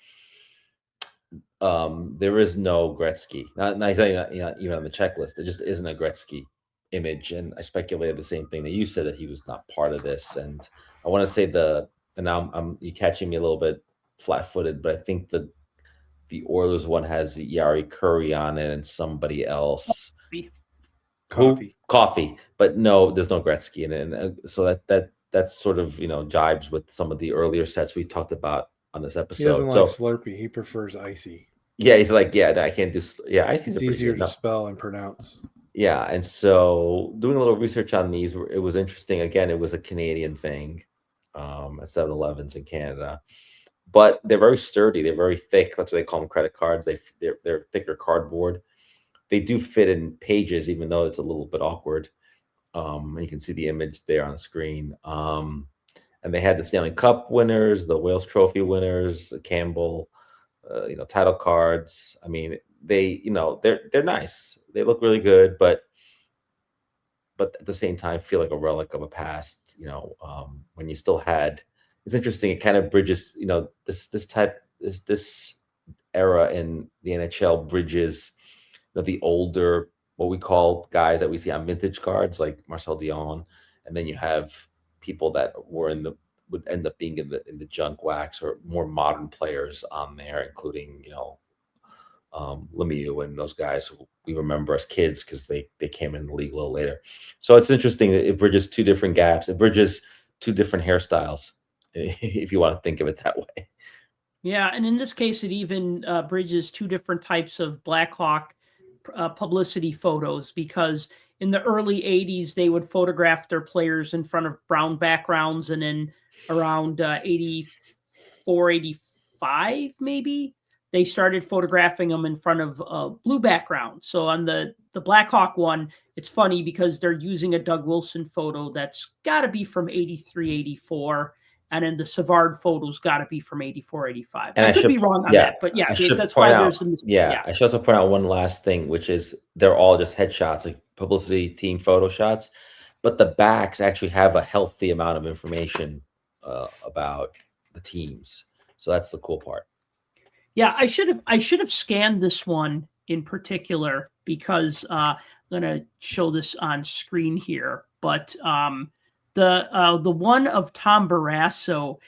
there is no Gretzky. Not even on the checklist. There just isn't a Gretzky image. And I speculated the same thing that you said, that he was not part of this. And I want to say and now you're catching me a little bit flat-footed, but I think the Oilers one has Yari Curry on it and somebody else. Coffee. But no, there's no Gretzky in it. And so that's sort of, jibes with some of the earlier sets we talked about on this episode. He doesn't like Slurpee. He prefers Icy. Yeah, he's like, I can't do. Yeah, Icy's it's easier to spell and pronounce. Yeah, and so doing a little research on these, it was interesting. Again, it was a Canadian thing at 7-Elevens in Canada. But they're very sturdy. They're very thick. That's what they call them, credit cards. They're thicker cardboard. They do fit in pages, even though it's a little bit awkward. And you can see the image there on the screen. And they had the Stanley Cup winners, the Wales Trophy winners, Campbell, title cards. I mean, they're nice. They look really good, but at the same time feel like a relic of a past. When you still had. It's interesting. It kind of bridges, this era in the NHL bridges the older, what we call guys that we see on vintage cards like Marcel Dion, and then you have people that would end up being in the junk wax, or more modern players on there, including Lemieux and those guys who we remember as kids because they came in the league a little later. So it's interesting that it bridges two different gaps. It bridges two different hairstyles, if you want to think of it that way. Yeah, and in this case, it even bridges two different types of Blackhawk publicity photos, because in the early 80s, they would photograph their players in front of brown backgrounds, and then around 84, 85, maybe, they started photographing them in front of blue backgrounds. So on the Blackhawk one, it's funny because they're using a Doug Wilson photo that's got to be from 83, 84. And then the Savard photo's got to be from 84, 85. And I could be wrong on that, but that's why there's a mistake. I should also point out one last thing, which is they're all just headshots, like publicity team photo shots, but the backs actually have a healthy amount of information about the teams. So that's the cool part. Yeah, I should have scanned this one in particular, because I'm going to show this on screen here, but the one of Tom Barrasso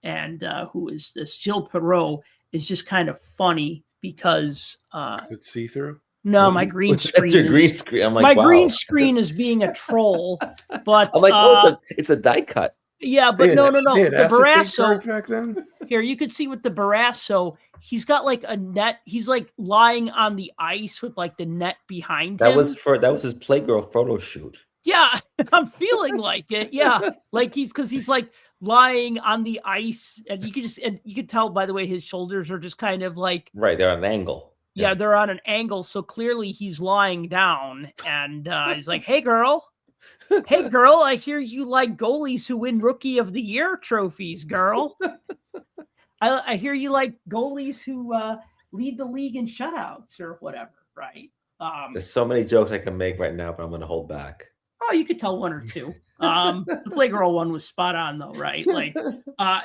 and who is this, Gilles Perreault, is just kind of funny because is it see-through? No, my green screen. That's your green screen. I'm like, my wow. green screen is being a troll, but I'm like, it's a die cut. Yeah, but no. The Barrasso back then. Here, you could see with the Barrasso, he's got like a net. He's like lying on the ice with like the net behind him. That was his Playgirl photo shoot. Yeah, I'm feeling like it. Yeah, like he's like lying on the ice, and you could tell by the way his shoulders are just kind of like right. They're on an angle. Yeah, they're on an angle. So clearly he's lying down, and he's like, "Hey, girl, I hear you like goalies who win Rookie of the Year trophies, girl. I hear you like goalies who lead the league in shutouts or whatever, right?" There's so many jokes I can make right now, but I'm going to hold back. Oh, you could tell one or two. The Playgirl one was spot on though, right? Like,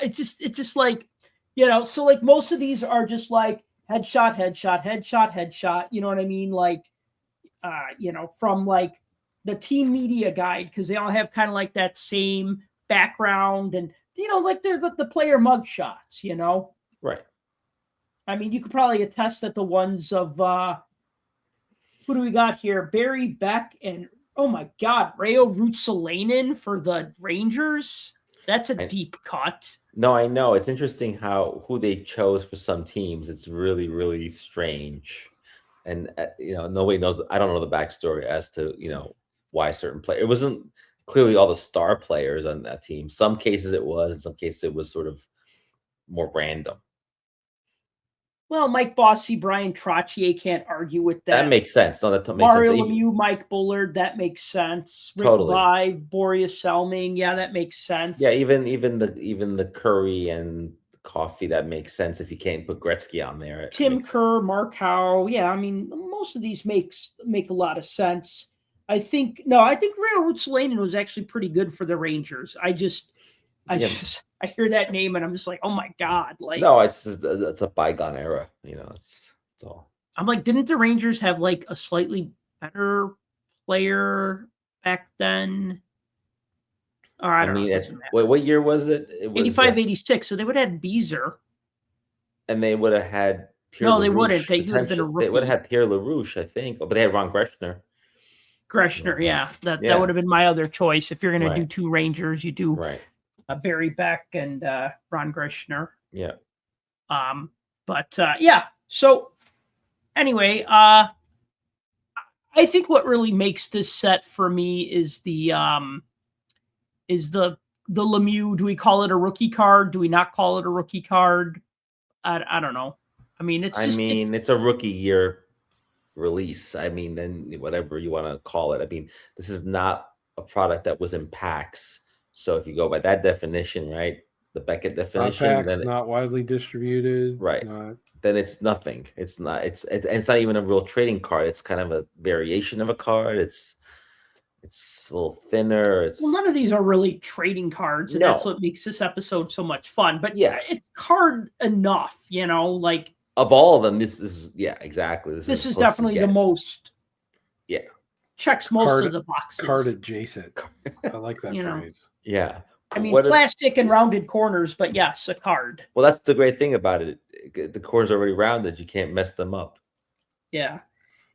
it's just like, so like most of these are just like headshot. You know what I mean? Like, from like the team media guide, because they all have kind of like that same background, and like they're the player mug shots, Right. I mean, you could probably attest that the ones of who do we got here? Barry Beck and oh my God, Reijo Ruotsalainen for the Rangers. That's a deep cut. No, I know. It's interesting who they chose for some teams. It's really, really strange. And, nobody knows. I don't know the backstory as to, why certain player. It wasn't clearly all the star players on that team. Some cases it was. In some cases it was sort of more random. Well, Mike Bossy, Brian Trottier, can't argue with that. That makes sense. No, that makes Mario sense. Lemieux, Mike Bullard, that makes sense. Rick Totally. Vive, Boreas Selming, yeah, that makes sense. Yeah, even the Curry and coffee that makes sense if you can't put Gretzky on there. Tim Kerr, Mark Howe. Yeah, I mean, most of these make a lot of sense. I think Railroad Solanin was actually pretty good for the Rangers. I hear that name and I'm just like, oh my god! Like, no, it's a bygone era. It's all. I'm like, didn't the Rangers have like a slightly better player back then? Or I don't know. What year was it? It was 85, 86. So they would have had Beezer. And they would have had Pierre LaRouche. They wouldn't. They would have been a rookie. They would have had Pierre LaRouche, I think. But they had Ron Greshner. Yeah. That would have been my other choice. If you're going to do two Rangers, you do Barry Beck and Ron Greshner. Yeah. So anyway, I think what really makes this set for me is the Lemieux. Do we call it a rookie card? Do we not call it a rookie card? I don't know. I mean, it's a rookie year release. I mean, then whatever you want to call it. I mean, this is not a product that was in packs. So if you go by that definition, right, the Beckett definition, packs, then not widely distributed, right? Then it's nothing. It's not. It's not even a real trading card. It's kind of a variation of a card. It's a little thinner. None of these are really trading cards, and that's what makes this episode so much fun. But yeah, it's card enough, like of all of them, this is exactly. This is definitely the most. Yeah, checks most of the boxes. Card adjacent. I like that phrase. Yeah, I mean plastic and rounded corners, but yes, a card. Well, that's the great thing about it. The corners are already rounded; you can't mess them up. Yeah.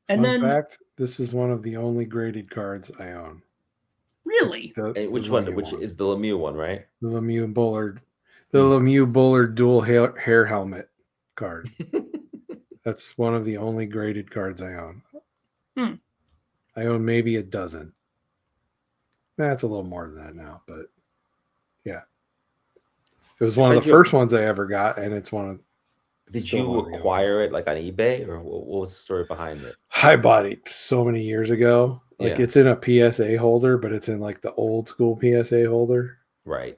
And Fun fact, this is one of the only graded cards I own. Really? Which one? Which is the Lemieux one, right? The Lemieux Bullard. The Lemieux Bullard dual hair helmet card. That's one of the only graded cards I own. I own maybe a dozen. That's a little more than that now, but yeah. It was one of the first ones I ever got, and it's one of Did you acquire it like on eBay, or what was the story behind it? I bought it so many years ago. It's in a PSA holder, but it's in like the old school PSA holder. Right.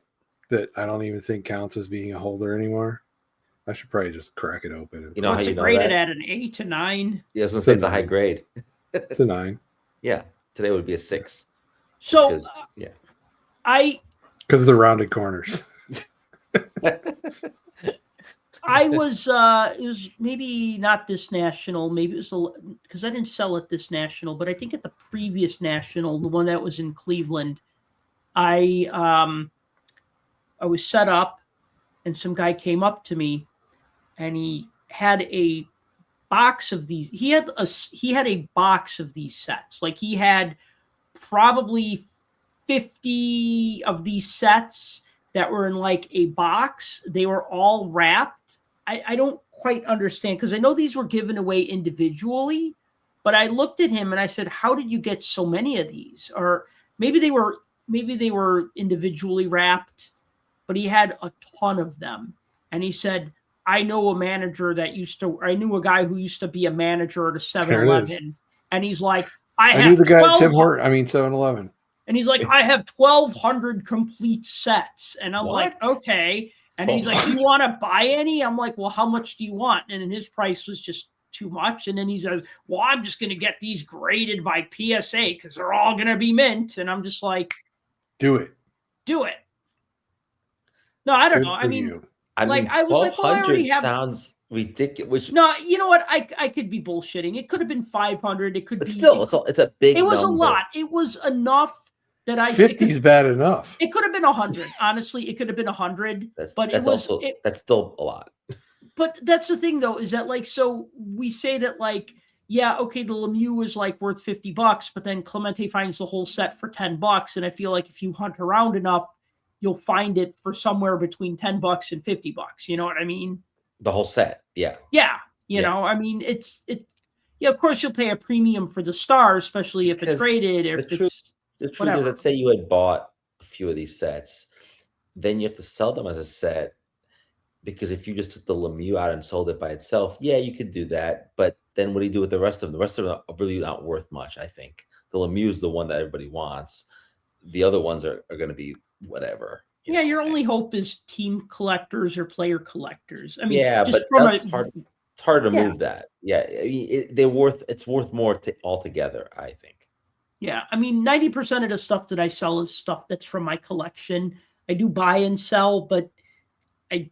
That I don't even think counts as being a holder anymore. I should probably just crack it open. What's it graded at? An 8 to 9? Yeah, I was going to say it's a high grade. It's a 9. Yeah. Today would be a 6. So, because of the rounded corners. I was it was maybe not this national, maybe it was because I didn't sell at this national, but I think at the previous national, the one that was in Cleveland, I was set up and some guy came up to me and he had a box of these. He had a box of these sets. Like he had probably 50 of these sets that were in like a box. They were all wrapped. I don't quite understand because I know these were given away individually, but I looked at him and I said, how did you get so many of these? Or maybe they were individually wrapped, but he had a ton of them. And he said, I knew a guy who used to be a manager at a 7-Eleven. And he's like, I knew the guy at 7-Eleven. And he's like, I have 1,200 complete sets. And I'm like, okay. And he's like, do you want to buy any? I'm like, well, how much do you want? And his price was just too much. And then he says, well, I'm just going to get these graded by PSA because they're all going to be mint. And I'm just like, do it. No, I don't know. I mean, I was like, well, I already have. Sounds ridiculous. No, you know what? I could be bullshitting. It could have been 500. It could be. Still, it's a big. It was number. A lot. It was enough. 50 is bad enough. It could have been 100. Honestly, it could have been 100. That's still a lot. But that's the thing, though, is that so we say that the Lemieux was worth $50, but then Clemente finds the whole set for $10, and I feel like if you hunt around enough, you'll find it for somewhere between $10 and $50. You know what I mean? The whole set, yeah. Yeah, you know, I mean, of course you'll pay a premium for the star, especially if it's graded or if it's. The truth is, let's say you had bought a few of these sets, then you have to sell them as a set because if you just took the Lemieux out and sold it by itself, yeah, you could do that. But then what do you do with the rest of them? The rest of them are really not worth much, I think. The Lemieux is the one that everybody wants. The other ones are going to be whatever. Yeah, your only hope is team collectors or player collectors. I mean, Yeah, just but from that's hard. It's hard to Yeah. move that. Yeah, I mean, it's worth more altogether, I think. Yeah, I mean, 90% of the stuff that I sell is stuff that's from my collection. I do buy and sell, but I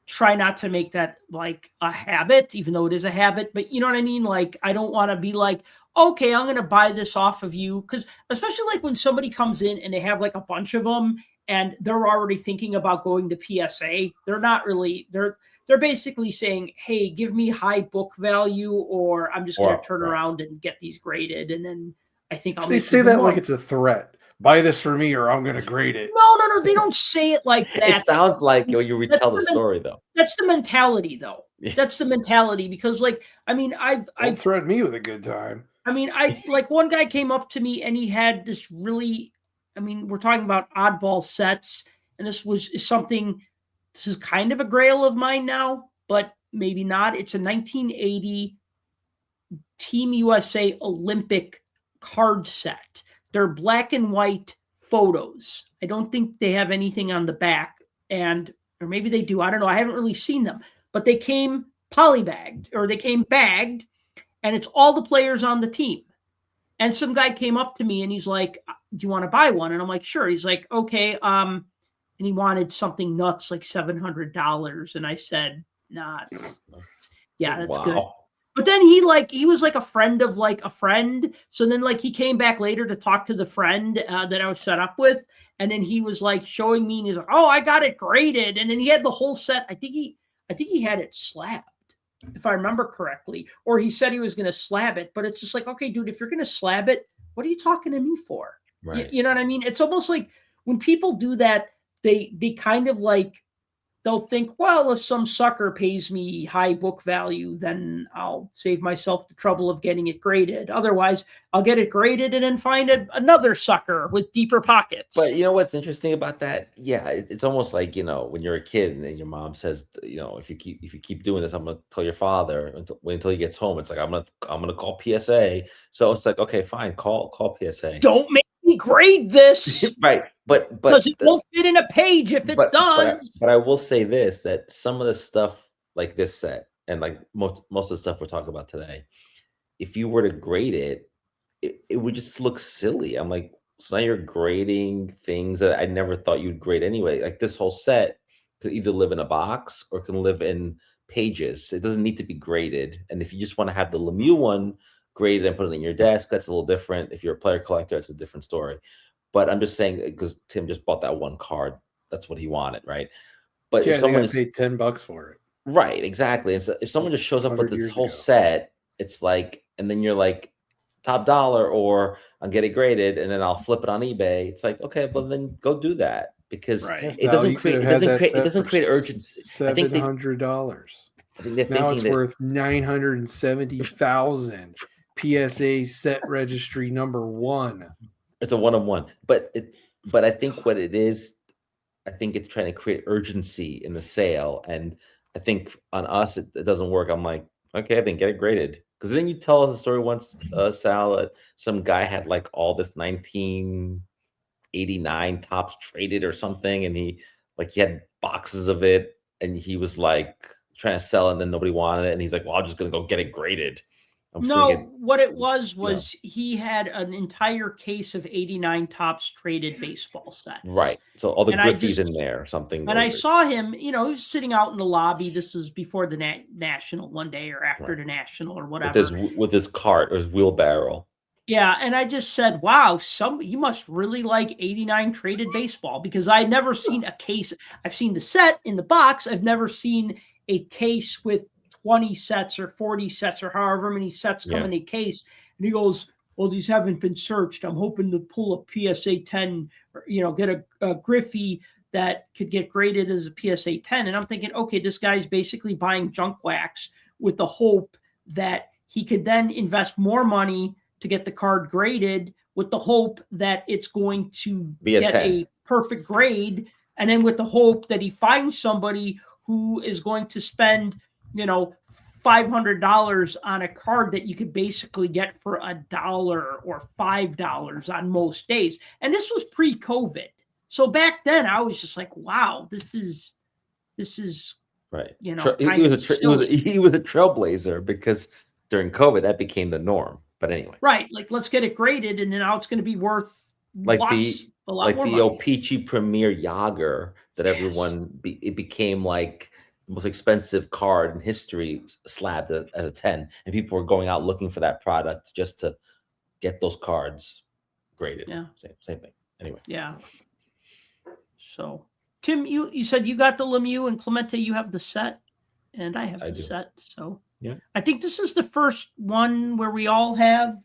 try not to make that like a habit, even though it is a habit. But you know what I mean? Like, I don't want to be like, okay, I'm going to buy this off of you. Because especially like when somebody comes in and they have like a bunch of them and they're already thinking about going to PSA, they're basically saying, hey, give me high book value, or I'm just going to turn around and get these graded. And then I think I'll They say that like it's a threat. Buy this for me or I'm going to grade it. No, they don't say it like that. It sounds like you retell the story, though. That's the mentality, though. That's the mentality, because, like, I mean, Don't threaten me with a good time. I mean, like one guy came up to me and he had this really, I mean, we're talking about oddball sets, and this is kind of a grail of mine now, but maybe not. It's a 1980 Team USA Olympic card set. They're black and white photos. I don't think they have anything on the back, or maybe they do. I don't know. I haven't really seen them, but they came polybagged, or they came bagged, and it's all the players on the team. And some guy came up to me and he's like, do you want to buy one? And I'm like, sure. He's like, okay. And he wanted something nuts, like $700. And I said, nah, yeah, that's good. But then he was like a friend of like a friend. So then like he came back later to talk to the friend that I was set up with. And then he was like showing me, and he's like, oh, I got it graded. And then he had the whole set. I think he had it slabbed, if I remember correctly. Or he said he was going to slab it. But it's just like, okay, dude, if you're going to slab it, what are you talking to me for? Right. You know what I mean? It's almost like when people do that, they kind of like, they'll think, well, if some sucker pays me high book value, then I'll save myself the trouble of getting it graded. Otherwise, I'll get it graded and then find another sucker with deeper pockets. But you know what's interesting about that? Yeah, it's almost like, when you're a kid and your mom says, if you keep doing this, I'm gonna tell your father until he gets home. It's like I'm gonna call PSA. So it's like, okay, fine, call PSA. Don't make me grade this. Right. But because it won't fit in a page if it does. But I will say this, that some of the stuff like this set and like most of the stuff we're talking about today, if you were to grade it would just look silly. I'm like, so now you're grading things that I never thought you'd grade anyway. Like this whole set could either live in a box or can live in pages. It doesn't need to be graded. And if you just want to have the Lemieux one graded and put it in your desk, that's a little different. If you're a player collector, it's a different story. But I'm just saying, because Tim just bought that one card, that's what he wanted, right? But yeah, if someone paid $10 for it, right? Exactly. And so if someone just shows up with this whole set, it's like, and then you're like, top dollar, or I'll get it graded, and then I'll flip it on eBay. It's like, okay, well then go do that, because it doesn't create urgency. $700. Now it's worth $970,000. PSA set registry number 1. It's a 1-of-1, but I think what it is, I think it's trying to create urgency in the sale, and I think on us it doesn't work. I'm like, okay, then get it graded, because then you tell us a story once, Sal, that some guy had like all this 1989 tops traded or something, and he had boxes of it, and he was like trying to sell it, and then nobody wanted it, and he's like, well, I'm just gonna go get it graded. What it was he had an entire case of 89 tops traded baseball sets. Right. So all the Griffies in there or something. And I saw him, he was sitting out in the lobby. This is before the National one day, or after the National or whatever. With his cart or his wheelbarrow. Yeah. And I just said, wow, he must really like 89 traded baseball, because I'd never seen a case. I've seen the set in the box. I've never seen a case with 20 sets or 40 sets or however many sets come in a case. And he goes, well, these haven't been searched. I'm hoping to pull a PSA 10, or, get a Griffey that could get graded as a PSA 10. And I'm thinking, okay, this guy's basically buying junk wax with the hope that he could then invest more money to get the card graded, with the hope that it's going to get a perfect grade. And then with the hope that he finds somebody who is going to spend $500 on a card that you could basically get for $1 or $5 on most days. And this was pre-COVID. So back then, I was just like, wow, this is Right. you know, He kind was of silly. he was a trailblazer because during COVID that became the norm. But anyway, Right. Like, let's get it graded, and then now it's going to be worth like a lot more the money. OPC Premier Yager that Yes. it became like the most expensive card in history, slabbed as a 10, and people were going out looking for that product just to get those cards graded. Yeah. Same thing. Anyway. Yeah. So, Tim, you said you got the Lemieux, and Clemente, you have the set, and I have the do. set. So, yeah, I think this is the first one where we all have,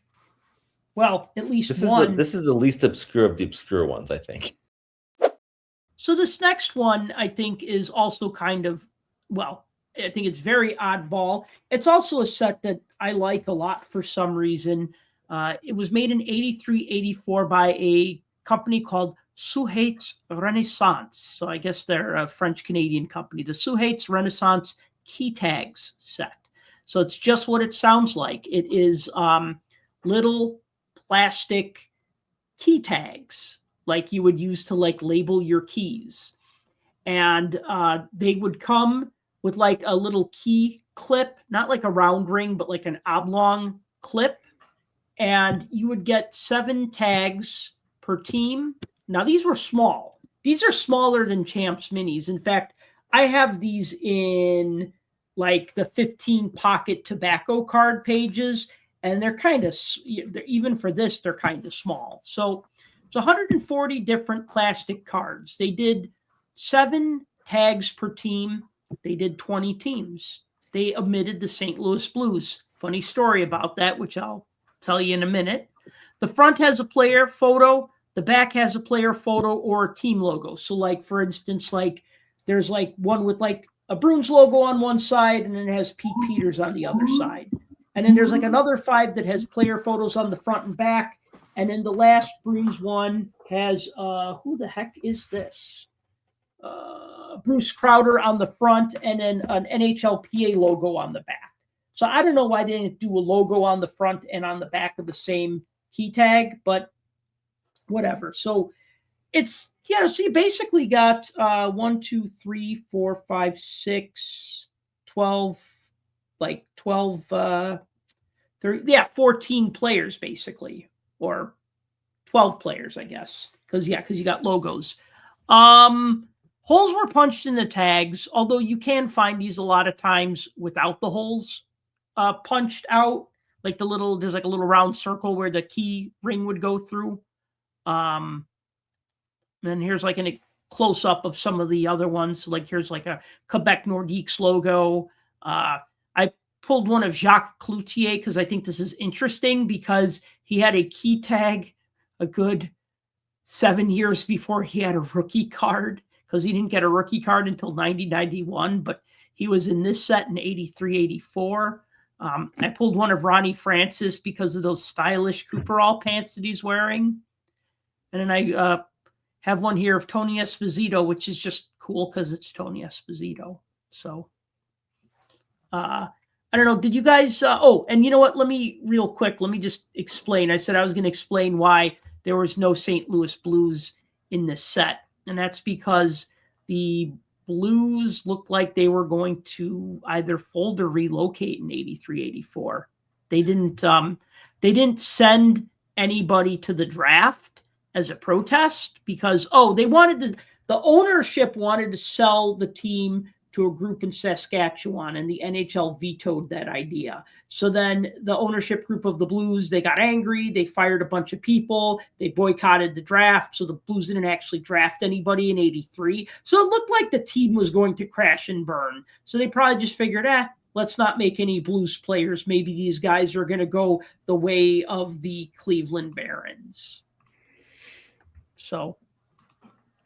well, at least one. This is the least obscure of the obscure ones, I think. So this next one, I think, is also kind of, well, I think it's very oddball. It's also a set that I like a lot for some reason. It was made in 83, 84 by a company called Souhaits Renaissance. So I guess they're a French-Canadian company. The Souhaits Renaissance Key Tags set. So it's just what it sounds like. It is little plastic key tags like you would use to like label your keys. And they would come with like a little key clip, not like a round ring, but like an oblong clip. And you would get 7 tags per team. Now, these were small. These are smaller than Champs Minis. In fact, I have these in like the 15 pocket tobacco card pages, and they're kind of, even for this, they're kind of small. So it's 140 different plastic cards. They did 7 tags per team. They did 20 teams. They omitted the St. Louis Blues. Funny story about that, which I'll tell you in a minute. The front has a player photo. The back has a player photo or a team logo. So like, for instance, like there's like one with like a Bruins logo on one side, and then it has Pete Peters on the other side. And then there's like another 5 that has player photos on the front and back. And then the last Bruins one has, who the heck is this? Bruce Crowder on the front, and then an NHLPA logo on the back. So I don't know why they didn't do a logo on the front and on the back of the same key tag, but whatever. So it's, yeah, so you basically got 1, 2, 3, 4, 5, 6, 12, like 12, 14 players basically, or 12 players, I guess. Because you got logos. Holes were punched in the tags, although you can find these a lot of times without the holes punched out. Like there's like a little round circle where the key ring would go through. And here's like a close up of some of the other ones. Like here's like a Quebec Nordiques logo. I pulled one of Jacques Cloutier because I think this is interesting because he had a key tag a good 7 years before he had a rookie card, because he didn't get a rookie card until 90-91, but he was in this set in 83, 84. I pulled one of Ronnie Francis because of those stylish Cooperall pants that he's wearing. And then I have one here of Tony Esposito, which is just cool because it's Tony Esposito. So I don't know. Did you guys? And you know what? Let me just explain. I said I was going to explain why there was no St. Louis Blues in this set. And that's because the Blues looked like they were going to either fold or relocate in 83, 84. They didn't send anybody to the draft as a protest because, the ownership wanted to sell the team to a group in Saskatchewan, and the NHL vetoed that idea. So then the ownership group of the Blues, they got angry. They fired a bunch of people. They boycotted the draft. So the Blues didn't actually draft anybody in 83. So it looked like the team was going to crash and burn. So they probably just figured, let's not make any Blues players. Maybe these guys are going to go the way of the Cleveland Barons. So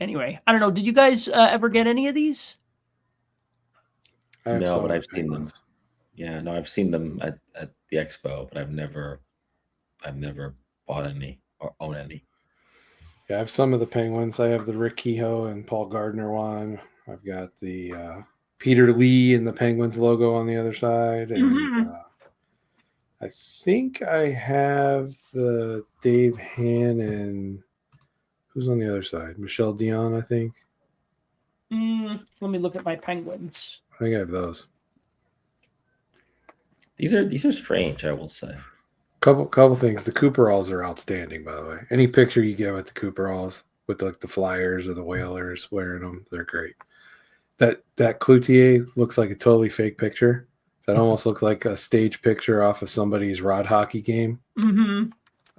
anyway, I don't know. Did you guys ever get any of these? No, but I've seen them. Yeah, no, I've seen them at the expo, but I've never bought any or own any. Yeah, I have some of the Penguins. I have the Rick Kehoe and Paul Gardner one. I've got the Peter Lee and the Penguins logo on the other side. And I think I have the Dave Hannon. Who's on the other side? Michelle Dion, I think. Let me look at my Penguins. I think I have those. These are strange, I will say. Couple things. The Cooperalls are outstanding, by the way. Any picture you get with the Cooperalls, with like the Flyers or the Whalers wearing them, they're great. That Cloutier looks like a totally fake picture. That almost looks like a stage picture off of somebody's rod hockey game.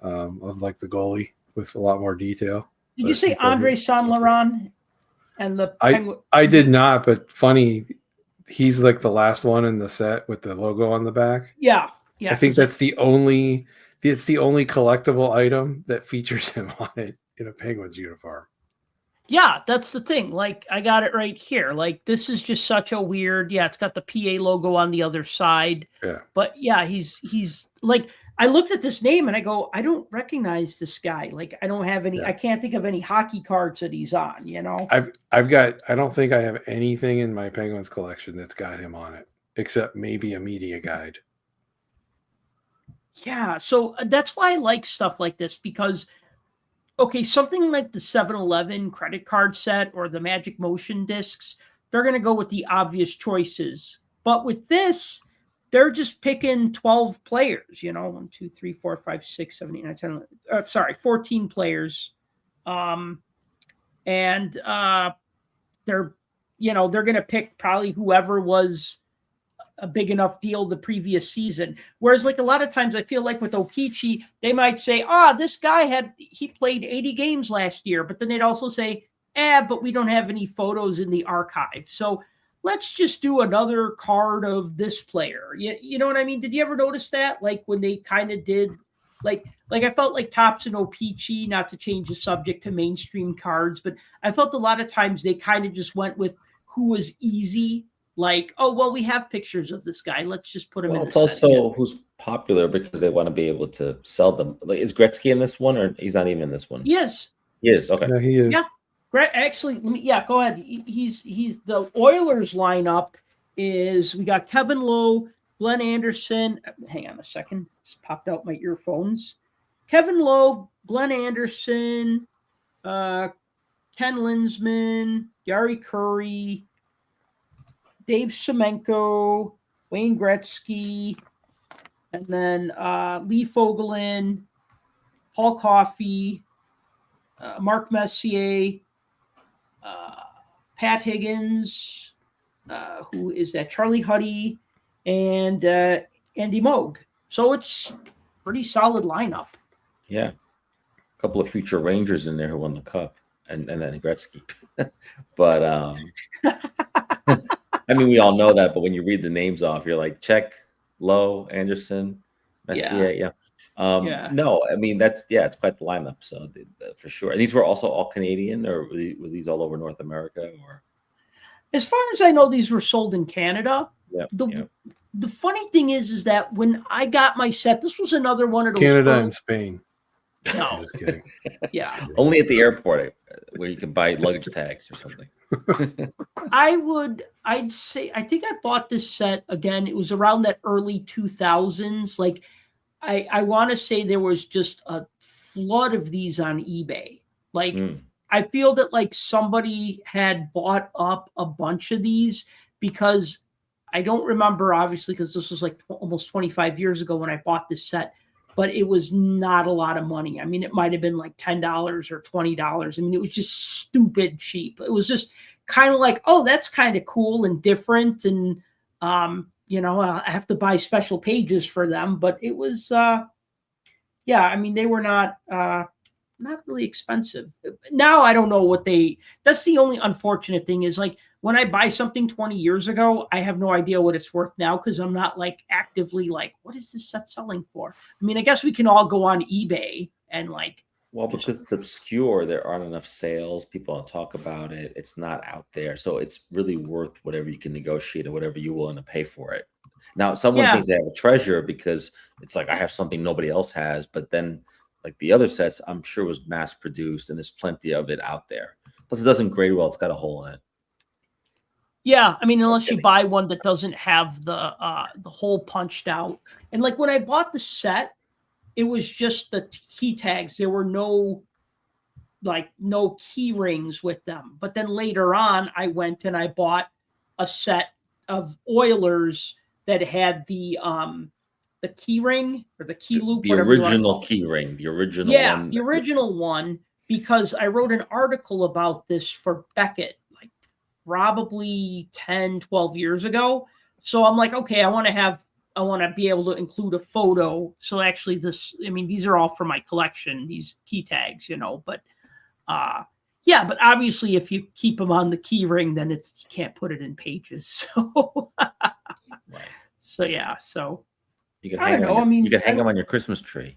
Of like the goalie with a lot more detail. Did you say Andre Saint Laurent and the Penguin? I did not, but funny, he's like the last one in the set with the logo on the back. Yeah. I think it's the only collectible item that features him on it in a Penguins uniform. Yeah, that's the thing. Like, I got it right here. Like, this is just such a weird. Yeah, it's got the PA logo on the other side. Yeah, but yeah, he's like. I looked at this name and I go, I don't recognize this guy. Like, I don't have any. Yeah. I can't think of any hockey cards that he's on. You know, I've got. I don't think I have anything in my Penguins collection that's got him on it, except maybe a media guide. Yeah, so that's why I like stuff like this because, okay, something like the 7-Eleven credit card set or the Magic Motion discs, they're going to go with the obvious choices. But with this, they're just picking 12 players, 1, 2, 3, 4, 5, 6, 7, 8, 9, 10, 14 players. And they're going to pick probably whoever was a big enough deal the previous season. Whereas like a lot of times I feel like with OPC, they might say, this guy he played 80 games last year, but then they'd also say, but we don't have any photos in the archive. So let's just do another card of this player. You know what I mean? Did you ever notice that? Like when they kind of did like I felt like Topps and OPC, not to change the subject to mainstream cards, but I felt a lot of times they kind of just went with who was easy. Like, we have pictures of this guy. Let's just put him in. It's also who's popular because they want to be able to sell them. Like, is Gretzky in this one, or he's not even in this one? Yes, he is. Okay, yeah, he is. Yeah, actually, go ahead. He's the Oilers lineup is we got Kevin Lowe, Glenn Anderson. Hang on a second, just popped out my earphones. Kevin Lowe, Glenn Anderson, Ken Linsman, Gary Curry, Dave Semenko, Wayne Gretzky, and then Lee Fogelin, Paul Coffey, Mark Messier, Pat Higgins, who is that? Charlie Huddy, and Andy Moog. So it's pretty solid lineup. Yeah. A couple of future Rangers in there who won the cup, and then Gretzky. But I mean, we all know that, but when you read the names off, you're like, check, Lowe, Anderson, Messier, yeah. No, I mean, it's quite the lineup, so for sure. And these were also all Canadian, or were these all over North America? Or as far as I know, these were sold in Canada. Yeah. The funny thing is that when I got my set, this was another one of those. Canada and Spain. No. Just kidding. Yeah. Only at the airport where you can buy luggage tags or something. I'd say, I think I bought this set again. It was around that early 2000s. Like I want to say there was just a flood of these on eBay. Like I feel that like somebody had bought up a bunch of these because I don't remember, obviously, because this was like almost 25 years ago when I bought this set, but it was not a lot of money. I mean, it might have been like $10 or $20. I mean, it was just stupid cheap. It was just kind of like, that's kind of cool and different. And, I have to buy special pages for them, but it was, I mean, they were not really expensive. Now I don't know that's the only unfortunate thing is like when I buy something 20 years ago, I have no idea what it's worth now because I'm not like actively like, what is this set selling for? I mean, I guess we can all go on eBay and like. Well, because it's obscure, there aren't enough sales. People don't talk about it. It's not out there. So it's really worth whatever you can negotiate or whatever you're willing to pay for it. Now, someone thinks they have a treasure because it's like, I have something nobody else has. But then like the other sets, I'm sure was mass produced and there's plenty of it out there. Plus it doesn't grade well. It's got a hole in it. Yeah. I mean, unless you buy one that doesn't have the hole punched out. And like when I bought the set, it was just the key tags. There were no like no key rings with them. But then later on, I went and I bought a set of Oilers that had the key ring or the key loop, The whatever you want to original call it. key ring, the original Yeah, one. the original one, because I wrote an article about this for Beckett, like probably 10, 12 years ago. So I'm like, okay, I want to be able to include a photo. So actually these are all from my collection, these key tags, but yeah, but obviously if you keep them on the key ring, then you can't put it in pages. So, Right. so yeah, so You can I don't know. you can hang them on your Christmas tree.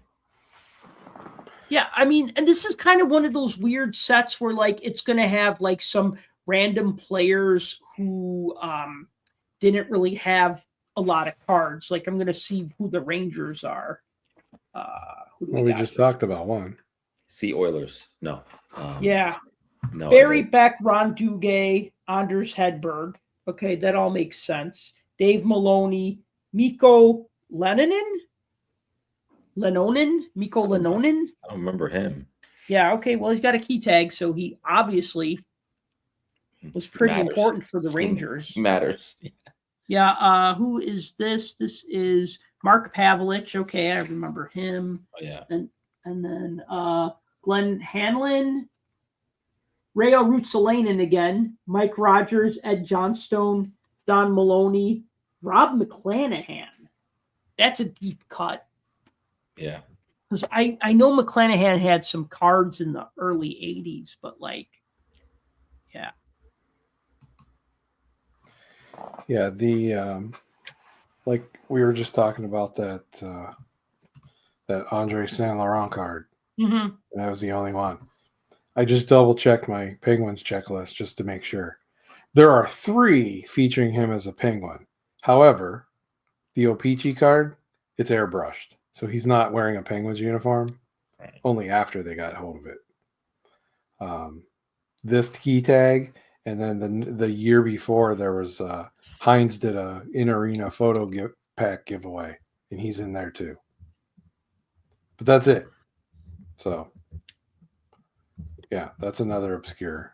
Yeah, I mean, and this is kind of one of those weird sets where like it's going to have like some random players who didn't really have a lot of cards. Like I'm going to see who the Rangers are. Who do Well, we got just here? talked about one. See Oilers. No. Yeah. No. Barry Beck, Ron Duguay, Anders Hedberg. Okay, that all makes sense. Dave Maloney, Mikko Lennonen? Mikko Lennonen? I don't remember him. Yeah, okay. Well, he's got a key tag, so he obviously was pretty important for the Rangers. Matters. Yeah, who is this? This is Mark Pavelich. Okay, I remember him. Oh, yeah. And then Glenn Hanlon, Rayo Ruotsalainen again, Mike Rogers, Ed Johnstone, Don Maloney, Rob McClanahan. That's a deep cut. Yeah. Because I know McClanahan had some cards in the early 80s, but like, yeah. Yeah, the like we were just talking about that Andre Saint Laurent card. Mm-hmm. That was the only one. I just double checked my Penguins checklist just to make sure. There are 3 featuring him as a Penguin. However, the OPC card, it's airbrushed. So he's not wearing a Penguins uniform. Right. Only after they got hold of it. This key tag, and then the year before there was Heinz did a in-arena photo pack giveaway, and he's in there too. But that's it. So yeah, that's another obscure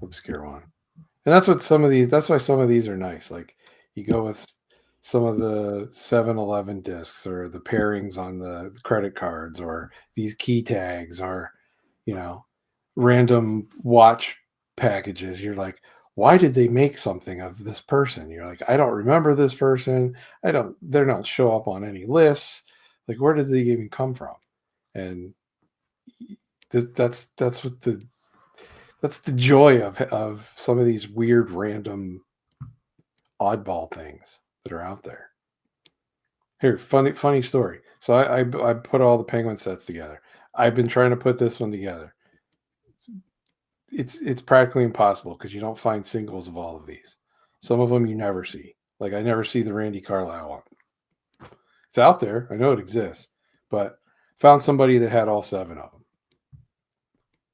one. And that's why some of these are nice. Like you go with some of the 7-Eleven discs or the pairings on the credit cards or these key tags or, random watch packages. You're like, why did they make something of this person? You're like, I don't remember this person. They don't show up on any lists. Like, where did they even come from? And that's the joy of some of these weird random oddball things that are out there. Here, funny story. So I put all the Penguin sets together. I've been trying to put this one together. It's practically impossible because you don't find singles of all of these. Some of them you never see. Like I never see the Randy Carlyle one. It's out there. I know it exists, but found somebody that had all 7 of them.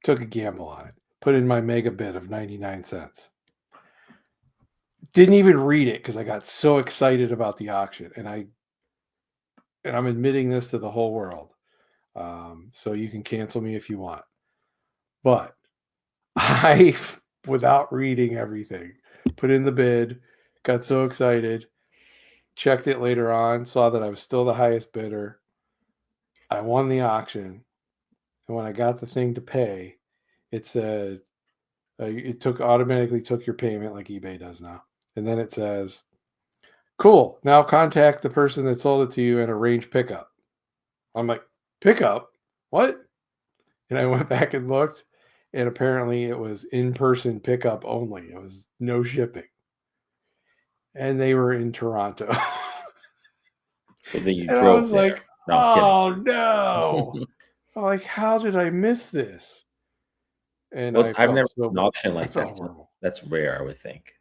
Took a gamble on it. Put in my mega bid of 99 cents. Didn't even read it because I got so excited about the auction, and I'm admitting this to the whole world. So you can cancel me if you want. But I, without reading everything, put in the bid, got so excited, checked it later on, saw that I was still the highest bidder. I won the auction. And when I got the thing to pay, it said, it automatically took your payment like eBay does now. And then it says, cool, now contact the person that sold it to you and arrange pickup. I'm like, pickup? What? And I went back and looked, and apparently it was in-person pickup only. It was no shipping. And they were in Toronto. So then you and drove I was there. like, No, I'm oh no. I'm like, how did I miss this? And I've never so an auction like I felt that. horrible. That's rare, I would think.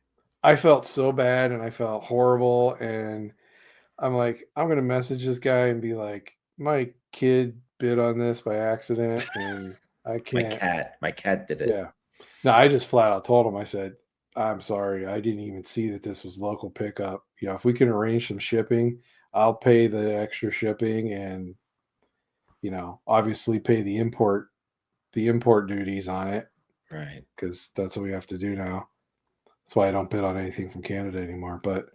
I felt so bad and I felt horrible. And I'm like, I'm going to message this guy and be like, my kid bid on this by accident and I can't. My cat did it. Yeah. No, I just flat out told him, I said, I'm sorry. I didn't even see that this was local pickup. If we can arrange some shipping, I'll pay the extra shipping and, obviously pay the import the import duties on it, Right. because that's what we have to do now. That's why I don't bid on anything from Canada anymore. But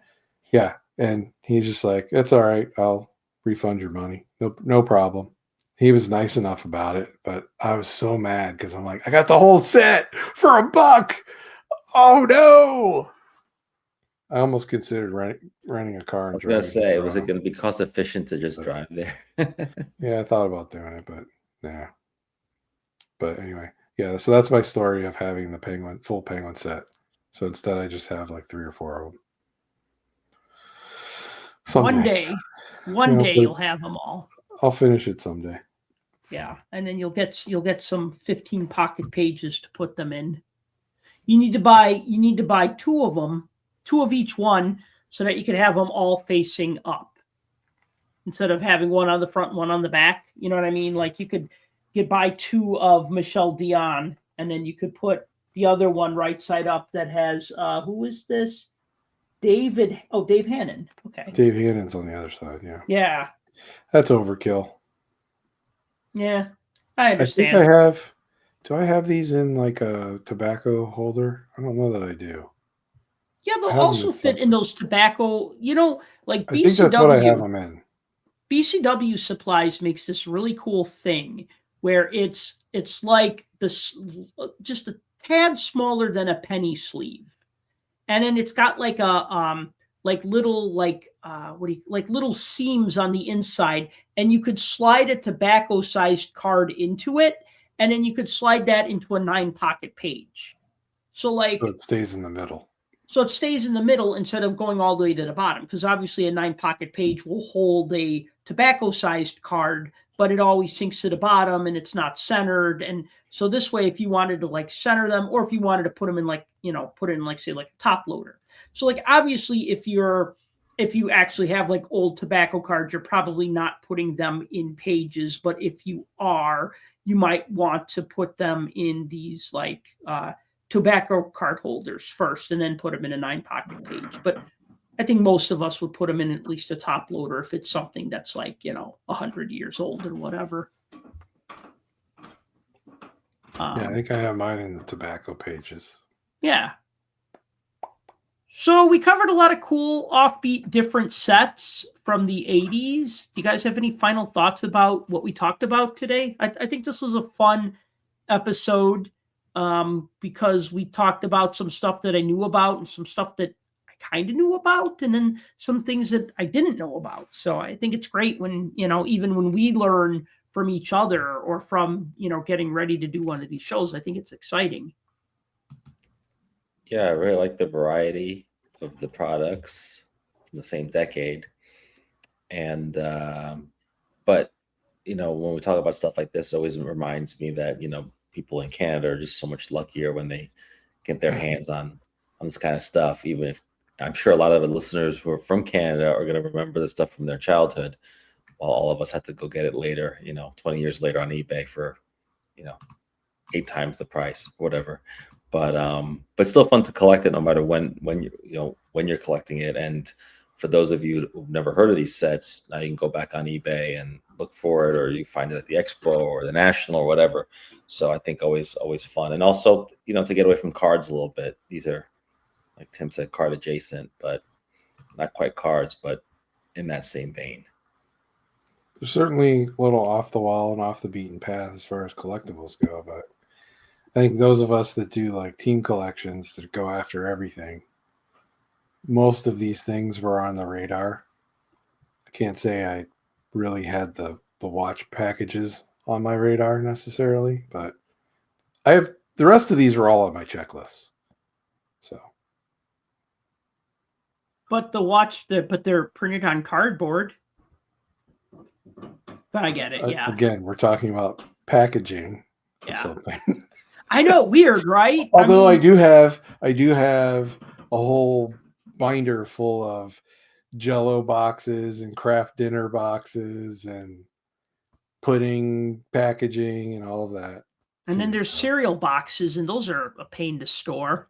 yeah, and he's just like, "It's all right. I'll refund your money. No problem." He was nice enough about it, but I was so mad because I'm like, I got the whole set for $1. Oh no! I almost considered renting a car. I was gonna say, was it going to be cost efficient to just drive there? Yeah, I thought about doing it, but nah. But anyway, yeah. So that's my story of having the full penguin set. So instead, I just have like 3 or 4 of them. Someday. One day you'll have them all. I'll finish it someday. Yeah, and then you'll get some 15 pocket pages to put them in. You need to buy 2 of them, 2 of each one, so that you can have them all facing up instead of having one on the front, one on the back. You know what I mean? Like you could buy 2 of Michelle Dion, and then you could put the other one right side up that has who is this? Dave Hannon. Okay. Dave Hannon's on the other side. Yeah. Yeah. That's overkill. Yeah, I understand. I think do I have these in like a tobacco holder? I don't know that I do. Yeah, they'll also fit in those tobacco, like BCW. I think that's what I have them in. BCW Supplies makes this really cool thing where it's like this, just a tad smaller than a penny sleeve. And then it's got like a little little seams on the inside, and you could slide a tobacco-sized card into it, and then you could slide that into a 9-pocket page. So it stays in the middle. So it stays in the middle instead of going all the way to the bottom, because obviously a 9-pocket page will hold a tobacco-sized card, but it always sinks to the bottom and it's not centered. And so this way, if you wanted to center them, or if you wanted to put them in say a top loader. So obviously if you actually have old tobacco cards, you're probably not putting them in pages, but if you are, you might want to put them in these tobacco card holders first and then put them in a 9-pocket page. But I think most of us would put them in at least a top loader if it's something that's 100 years old or whatever. I think I have mine in the tobacco pages. Yeah. So we covered a lot of cool, offbeat, different sets from the 80s. Do you guys have any final thoughts about what we talked about today? I think this was a fun episode because we talked about some stuff that I knew about and some stuff that I kind of knew about, and then some things that I didn't know about. So I think it's great when, even when we learn from each other or from, getting ready to do one of these shows. I think it's exciting. Yeah, I really like the variety of the products from the same decade. And, but, when we talk about stuff like this, it always reminds me that, people in Canada are just so much luckier when they get their hands on this kind of stuff, even if I'm sure a lot of the listeners who are from Canada are going to remember the stuff from their childhood, while all of us had to go get it later, 20 years later on eBay for, 8 times the price, whatever. But still fun to collect it no matter when you're collecting it. And for those of you who've never heard of these sets, now you can go back on eBay and look for it, or you find it at the Expo or the National or whatever. So I think always fun. And also, to get away from cards a little bit. These are, like Tim said, card adjacent, but not quite cards, but in that same vein. They're certainly a little off the wall and off the beaten path as far as collectibles go, but I think those of us that do team collections that go after everything, most of these things were on the radar. I can't say I really had the watch packages on my radar necessarily, but the rest of these were all on my checklist. So, but they're printed on cardboard. But I get it. Yeah. Again, we're talking about packaging. Yeah. Something. I know, weird, right? Although I do have a whole binder full of Jell-O boxes and Kraft dinner boxes and pudding packaging and all of that. And then there's cereal boxes, and those are a pain to store.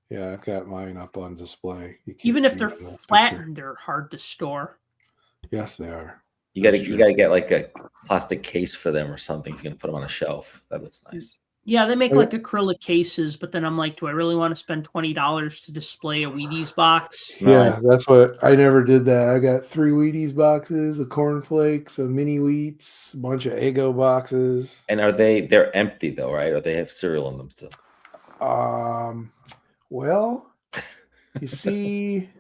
Yeah, I've got mine up on display. Even if they're flattened, they're hard to store. Yes, they are. You gotta get like a plastic case for them or something. If you're gonna put them on a shelf, that looks nice. Yeah, they make like acrylic cases, but then I'm like, do I really want to spend $20 to display a Wheaties box? Yeah, that's what I never did that. I got 3 Wheaties boxes, a cornflakes, a mini wheats, a bunch of Eggo boxes. And they're empty though, right? Or they have cereal in them still? Well, you see,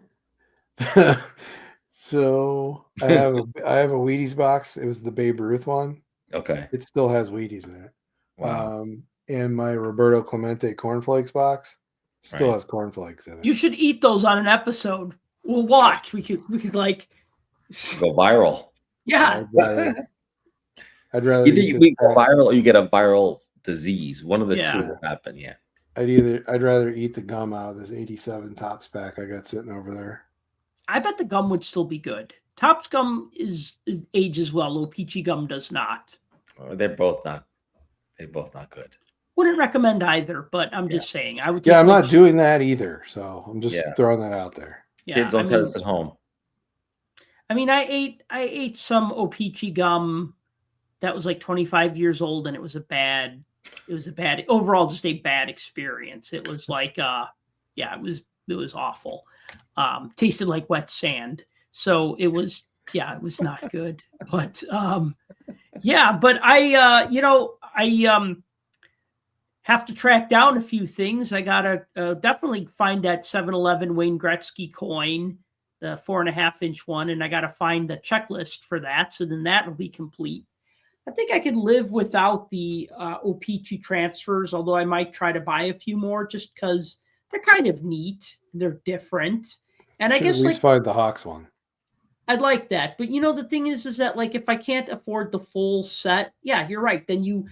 so I have a Wheaties box. It was the Babe Ruth one. Okay. It still has Wheaties in it. Wow. And my Roberto Clemente cornflakes box still has cornflakes in it. You should eat those on an episode. We'll watch. We could like go viral. Yeah. I'd rather either you go viral or you get a viral disease. One of the two will happen. Yeah. I'd rather eat the gum out of this 87 Tops pack I got sitting over there. I bet the gum would still be good. Tops gum is ages well. OPC gum does not. They're both not good. Wouldn't recommend either, but I'm just saying. I would. Yeah, I'm not doing that either. So I'm just throwing that out there. Yeah, kids don't tell us at home. I mean, I ate some OPC gum that was like 25 years old, and it was a bad overall, just a bad experience. It was like, it was awful. Tasted like wet sand. So it was not good. But but I have to track down a few things. I gotta definitely find that 7-Eleven Wayne Gretzky coin, the 4.5-inch one, and I gotta find the checklist for that. So then that will be complete. I think I could live without the OPC transfers, although I might try to buy a few more just because they're kind of neat. They're different. And I guess at least find the Hawks one. I'd like that. But the thing is that like if I can't afford the full set, yeah, you're right. Then you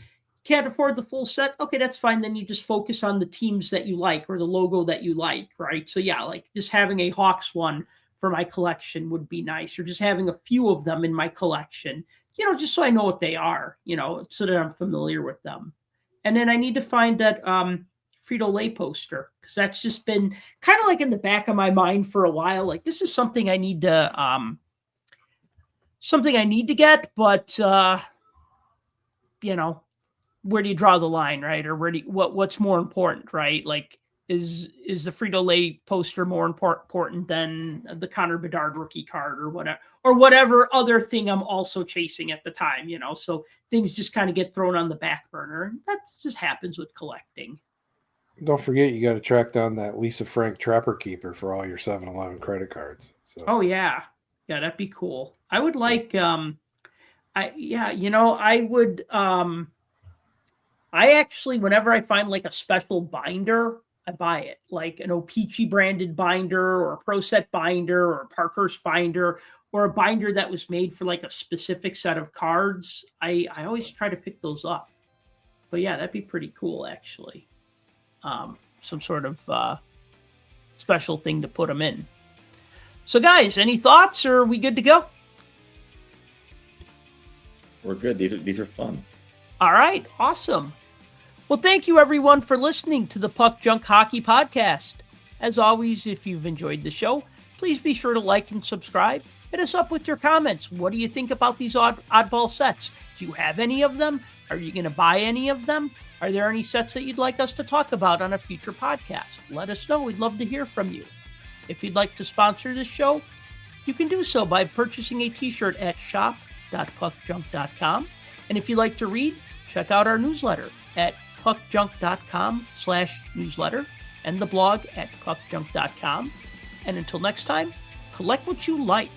can't afford the full set. Okay, that's fine. Then you just focus on the teams that you like or the logo that you like, right? So yeah, like just having a Hawks one for my collection would be nice, or just having a few of them in my collection, just so I know what they are, so that I'm familiar with them. And then I need to find that Frito-Lay poster, because that's just been kind of like in the back of my mind for a while. Like this is something I need to get, but where do you draw the line, right? Or what's more important, right? Like is the Frito-Lay poster more important than the Connor Bedard rookie card or whatever other thing I'm also chasing at the time, so things just kind of get thrown on the back burner. That just happens with collecting. Don't forget, you got to track down that Lisa Frank Trapper Keeper for all your 7-Eleven credit cards. So. Oh yeah, that'd be cool. I would like, I actually, whenever I find like a special binder, I buy it, like an OPC branded binder or a Pro Set binder or a Parkhurst binder or a binder that was made for like a specific set of cards. I always try to pick those up. But yeah, that'd be pretty cool, actually. Some sort of special thing to put them in. So guys, any thoughts, or are we good to go? We're good. These are fun. All right, awesome. Well, thank you everyone for listening to the Puck Junk Hockey Podcast. As always, if you've enjoyed the show, please be sure to like and subscribe. Hit us up with your comments. What do you think about these oddball sets? Do you have any of them? Are you going to buy any of them? Are there any sets that you'd like us to talk about on a future podcast? Let us know. We'd love to hear from you. If you'd like to sponsor this show, you can do so by purchasing a t-shirt at shop.puckjunk.com. And if you'd like to read, check out our newsletter at puckjunk.com/newsletter and the blog at puckjunk.com. And until next time, collect what you like.